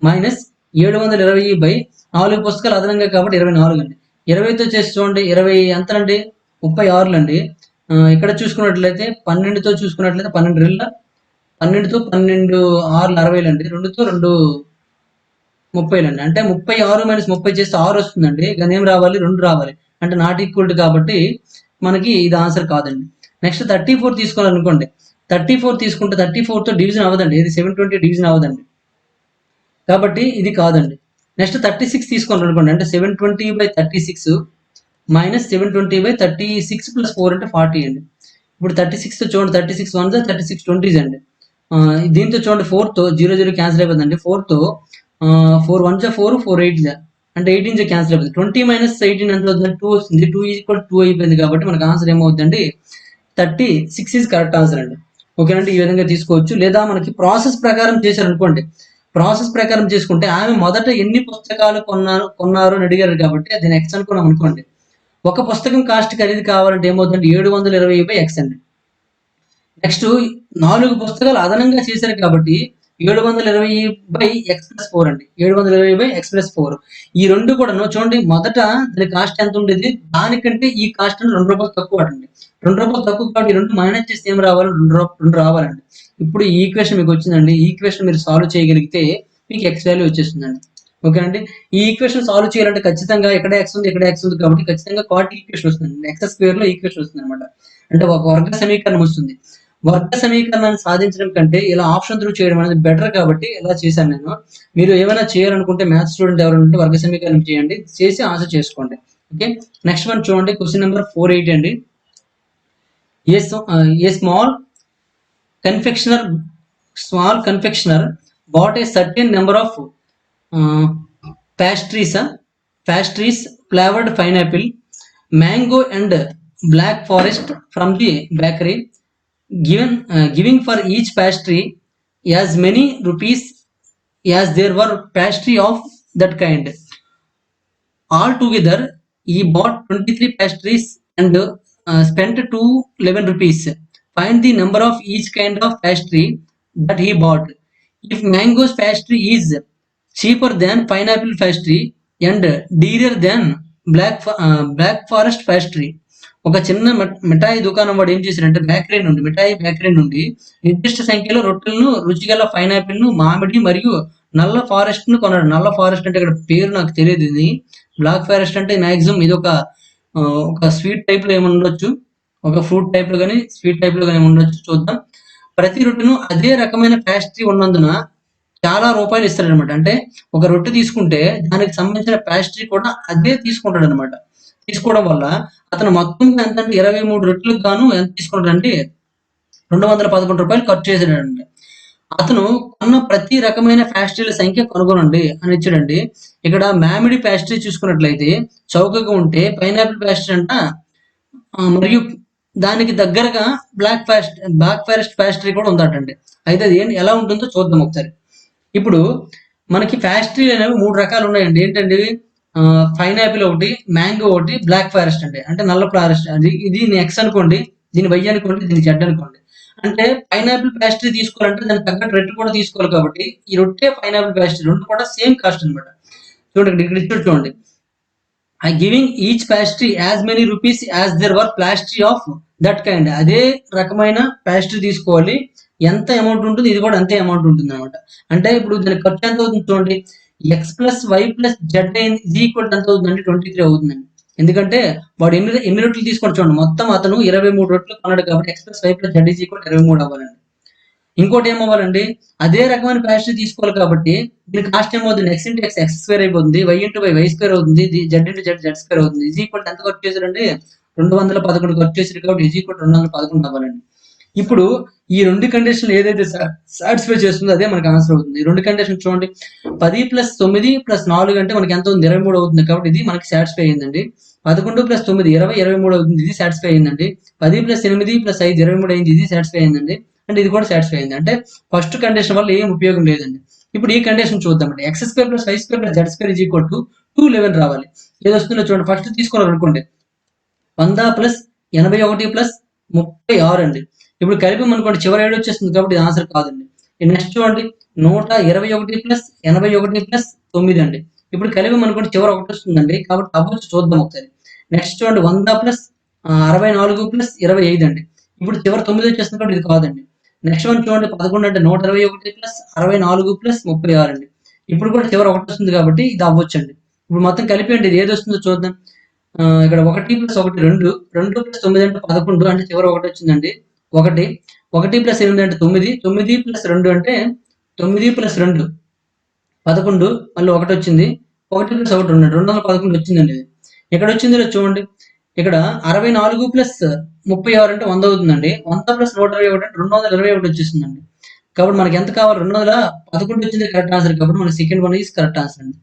మైనస్ 720 బై 4 పుస్తకాలు అదనంగా కాబట్టి 24 అండి. 20తో చేసి చూడండి, 20 ఎంతనండి, 36 అండి. ఇక్కడ చూసుకున్నట్లయితే 12తో చూసుకున్నట్లయితే 12 రెళ్ళ 12తో 12 6 60 అండి, 2తో 2 30 అండి, అంటే 36 మైనస్ 30 చేస్తే 6 వస్తుందండి, కానీ ఏం రావాలి, 2 రావాలి, అంటే నాట్ ఈక్వల్ కాబట్టి మనకి ఇది ఆన్సర్ కాదండి. నెక్స్ట్ 34 తీసుకోవాలనుకోండి, 34 తీసుకుంటే 34తో డివిజన్ అవ్వదండి, ఇది 720 డివిజన్ అవ్వదండి, కాబట్టి ఇది కాదండి. నెక్స్ట్ 36 తీసుకోండి అనుకోండి, అంటే 720 బై 36 మైనస్ 720 బై 36 ప్లస్ 4 అంటే 40 అండి. ఇప్పుడు 36తో చూడండి, 36 1 36 20 అండి. దీంతో చూడండి 4తో 0 0 క్యాన్సిల్ అయిపోతుందండి, 4తో 4 1 4 4 8 అంటే 18 క్యాన్సిల్ అయిపోతుంది. 20 మైనస్ 18 ఎంత అవుతుంది, 2 వస్తుంది, 2 ఈక్వల్ 2 అయిపోయింది కాబట్టి మనకు ఆన్సర్ ఏమవుతుందండి, 36 ఈజ్ కరెక్ట్ ఆన్సర్ అండి. ఓకేనండి, ఈ విధంగా తీసుకోవచ్చు. లేదా మనకి ప్రాసెస్ ప్రకారం చేశారనుకోండి, ప్రాసెస్ ప్రకారం చేసుకుంటే ఆమె మొదట ఎన్ని పుస్తకాలు కొన్నారు అని అడిగారు కాబట్టి అది నెక్స్ట్ అనుకున్నాం అనుకోండి, ఒక పుస్తకం కాస్ట్ ఖరీదు కావాలంటే ఏమవుతుందంటే 720 బై ఎక్స్ అండి. నెక్స్ట్ 4 పుస్తకాలు అదనంగా చేశారు కాబట్టి 720 బై ఎక్స్ ప్లస్ 4 అండి, 720 బై ఎక్స్ ప్లస్ 4. ఈ రెండు కూడా చూడండి, మొదట దాని కాస్ట్ ఎంత ఉండేది, దానికంటే ఈ కాస్ట్ 2 రూపాయలు తక్కువ అండి, 2 రూపాయలు తక్కువ కాబట్టి 2 మైనస్ చేస్తే ఏం రావాలి, 2 రావాలండి. ఇప్పుడు ఈ ఈక్వేషన్ మీకు వచ్చిందండి, ఈ ఈక్వేషన్ మీరు సాల్వ్ చేయగలిగితే మీకు ఎక్స్ వాల్యూ వచ్చేస్తుందండి. ఓకేనండి, ఈ ఈక్వేషన్ సాల్వ్ చేయాలంటే ఖచ్చితంగా ఇక్కడ ఎక్స్ ఉంది, ఇక్కడ ఎక్స్ ఉంది కాబట్టి ఖచ్చితంగా క్వాడ్రాటిక్ ఈక్వేషన్ వస్తుంది, ఎక్స్ స్క్వేర్ లో ఈక్వేషన్ వస్తుంది అనమాట, అంటే ఒక వర్గ సమీకరణం వస్తుంది. వర్గ సమీకరణాన్ని సాధించడం కంటే ఇలా ఆప్షన్ త్రూ చేయడం అనేది బెటర్ కాబట్టి ఇలా చేశాను నేను. మీరు ఏమైనా చేయాలనుకుంటే మ్యాథ్స్ స్టూడెంట్ ఎవరైనా ఉంటే వర్గ సమీకరణం చేయండి, చేసి ఆన్సర్ చేసుకోండి. ఓకే, నెక్స్ట్ వన్ చూడండి, క్వశ్చన్ నెంబర్ 480 అండి. A small confectioner bought a certain number of pastries, flavored pineapple, mango and black forest from the bakery, giving for each pastry as many rupees as there were pastry of that kind. All together ఈ bat 23 pastries and spent 211 rupees. Find the number of each kind of pastry that he bought. If mangoes pastry is cheaper than pineapple pastry and dearer than black forest pastry. ఒక చిన్న మిఠాయి దుకాణం వాడు ఏం చేశాడంటే మిఠాయి bakery నుండి నిర్దిష్ట సంఖ్యలో రొట్టెలను, రుచిగల పైనాపిల్ ను, మామిడి మరియు నల్ల ఫారెస్ట్ ను కొన్నాడు. నల్ల ఫారెస్ట్ అంటే ఇక్కడ పేరు నాకు తెలియదు. ఇది బ్లాక్ ఫారెస్ట్ అంటే మాక్సిమం ఇది ఒక స్వీట్ టైప్ లో ఏమి ఉండొచ్చు, ఒక ఫ్రూట్ టైప్ లో కానీ స్వీట్ టైప్ లో కానీ ఉండొచ్చు. చూద్దాం. ప్రతి రొట్టెను అదే రకమైన పేస్ట్రీ ఉన్నందున చాలా రూపాయలు ఇస్తాడనమాట. అంటే ఒక రొట్టె తీసుకుంటే దానికి సంబంధించిన పేస్ట్రీ కూడా అదే తీసుకుంటాడు అనమాట. తీసుకోవడం వల్ల అతను మొత్తం ఎంత అంటే 23 రొట్టెలకు గాను ఎంత తీసుకుంటాడంటే 211 రూపాయలు ఖర్చు చేశాడండి. అతను కొన్న ప్రతి రకమైన పేస్ట్రీల సంఖ్య కనుగొనండి అని ఇచ్చాడండి. ఇక్కడ మామిడి పేస్ట్రీ చూసుకున్నట్లయితే చౌకగా ఉంటే పైనాపిల్ పేస్ట్రీ అంట, మరియు దానికి దగ్గరగా బ్లాక్ ఫారెస్ట్ పేస్ట్రీ కూడా ఉందటండి. అయితే అది ఎలా ఉంటుందో చూద్దాం ఒకసారి. ఇప్పుడు మనకి పేస్ట్రీలు అనేవి 3 రకాలు ఉన్నాయండి. ఏంటండి? పైనాపిల్ ఒకటి, మ్యాంగో ఒకటి, బ్లాక్ ఫారెస్ట్ అండి. అంటే నల్ల ఫారెస్ట్. ఇది ఎక్స్ అనుకోండి, దీని వై అనుకోండి, దీని జెడ్ అనుకోండి. అంటే పైనాపిల్ పేస్ట్రీ తీసుకోవాలంటే దానికి తగ్గట్టు రొట్టె కూడా తీసుకోవాలి. కాబట్టి ఈ రొట్టె పైనాపిల్ పేస్ట్రీ రెండు కూడా సేమ్ కాస్ట్ అనమాట. చూడండి ఇక్కడ ఇచ్చాడు చూడండి. I giving each pastry as many rupees as there were pastry of that kind. అదే రకమైన పేస్ట్రీ తీసుకోవాలి. ఎంత అమౌంట్ ఉంటుంది, ఇది కూడా అంతే అమౌంట్ ఉంటుంది అనమాట. అంటే ఇప్పుడు దానికి ఖర్చు ఎంత అవుతుంది చూడండి. X plus Y plus Z is equal ఎంత అవుతుందండి? 23 అవుతుందండి. ఎందుకంటే వాడు ఎన్ని రొట్టెలు తీసుకొని చూడండి. మొత్తం అతను 23 రొట్టెలు కొన్నాడు కాబట్టి X plus Y plus Z is equal 23 అవ్వాలండి. ఇంకోటి ఏమవ్వాలండి? అదే రకమైన పేస్ట్రీ తీసుకోవాలి కాబట్టి దీని కాస్ట్ ఏమవుతుంది? ఎక్స్ ఇంటూ ఎక్స్ స్క్వేర్ అయిపోతుంది, వై ఇంటూ వై స్క్వేర్ అవుతుంది, జెడ్ ఇంటూ జెడ్ స్క్వేర్ అవుతుంది. ఈజ్ ఈక్వల్ ఎంత ఖర్చు చేశారండి? 211 ఖర్చు చేశారు కాబట్టి ఈజ్ ఈక్వల్ 211 అవ్వాలండి. ఇప్పుడు ఈ రెండు కండిషన్లు ఏదైతే సాటిస్ఫై చేస్తుందో అదే మనకి ఆన్సర్ అవుతుంది. ఈ రెండు కండిషన్ చూడండి. 10 + 9 + 4 అంటే మనకి ఎంత అవుతుంది? 23 అవుతుంది. కాబట్టి ఇది మనకి సాటిస్ఫై అయిందండి. 11 + 9 20 23 అవుతుంది. ఇది సాటిస్ఫై అయిందండి. 10 + 8 + 5 23 అయింది. ఇది సాటిస్ఫై అయిందండి. అంటే ఇది కూడా సాటిస్ఫై అయింది. అంటే ఫస్ట్ కండిషన్ వల్ల ఏం ఉపయోగం లేదండి. ఇప్పుడు ఈ కండిషన్ చూద్దామండి. x² + y² + z² = 211 రావాలి. ఏది వస్తుందో చూడండి. ఫస్ట్ తీసుకున్నారు అనుకోండి 100 + 81 + 36 అండి. ఇప్పుడు కలిపామనుకోండి చివరి 7 వచ్చేస్తుంది కాబట్టి ఇది ఆన్సర్ కాదండి. నెక్స్ట్ చూడండి 121 + 81 + 9 అండి. ఇప్పుడు కలిపామనుకోండి చివరి 1 వస్తుందండి. కాబట్టి అవ్వచ్చు చూద్దాం ఒకసారి. నెక్స్ట్ చూడండి 100 + 64 + 25 అండి. ఇప్పుడు చివరి 9 వచ్చేస్తుంది కాబట్టి ఇది కాదండి. నెక్స్ట్ వన్ చూడండి 11 అంటే 121 + 64 + 36 అండి. ఇప్పుడు కూడా చివరి 1 వస్తుంది కాబట్టి ఇది అవ్వచ్చండి. ఇప్పుడు మొత్తం కలిపేయండి. ఇది ఏది వస్తుందో చూద్దాం. ఇక్కడ 1 + 1 2, 2 + 9 అంటే 11 అంటే చివరి 1 వచ్చిందండి. 1 1 + 8 అంటే 9, 9 + 2 అంటే 9 + 2 11, మళ్ళీ 1 వచ్చింది. 1 + 1 2 211 వచ్చిందండి ఇది. ఎక్కడ వచ్చిందో చూడండి. ఇక్కడ 64 + 36 అంటే 100 అవుతుందండి. 100 + 121 అంటే 221 వచ్చేసిందండి. కాబట్టి మనకి ఎంత కావాలి? 211 వచ్చింది కరెక్ట్ ఆన్సర్. కాబట్టి మనకి second one is correct answer అండి.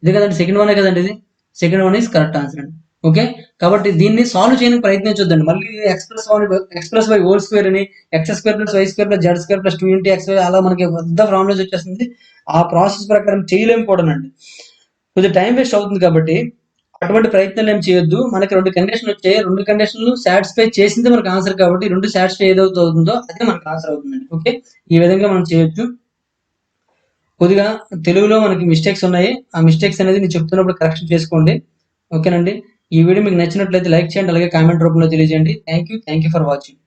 ఇదే కదండి సెకండ్ వనే కదండి ఇది. Second one is correct answer అండి. ఓకే. కాబట్టి దీన్ని సాల్వ్ చేయడానికి ప్రయత్నించొద్దండి. మళ్ళీ x+y హోల్ స్క్వేర్ అని x² + y² + z² + 2 × x అలా మనకి పెద్ద ఫార్ములాస్ వచ్చేస్తుంది. ఆ ప్రాసెస్ ప్రకారం చేయలేము కూడానండి. కొద్దిగా టైం వేస్ట్ అవుతుంది కాబట్టి అటువంటి ప్రయత్నాలు ఏం చేయొద్దు. మనకి 2 కండిషన్లు వచ్చాయి. 2 కండిషన్లు సాటిస్ఫై చేసిందే మనకు ఆన్సర్ కాబట్టి 2 సాటిస్ఫై ఏదైతే అవుతుందో అదే మనకు ఆన్సర్ అవుతుందండి. ఓకే. ఈ విధంగా మనం చేయొచ్చు. కొద్దిగా తెలుగులో మనకి మిస్టేక్స్ ఉన్నాయి. ఆ మిస్టేక్స్ అనేది నేను చెప్తున్నప్పుడు కరెక్షన్ చేసుకోండి. ఓకేనండి. ఈ వీడియో మీకు నచ్చినట్లయితే లైక్ చేయండి. అలాగే కామెంట్ రూపంలో తెలియజేయండి. Thank you for watching.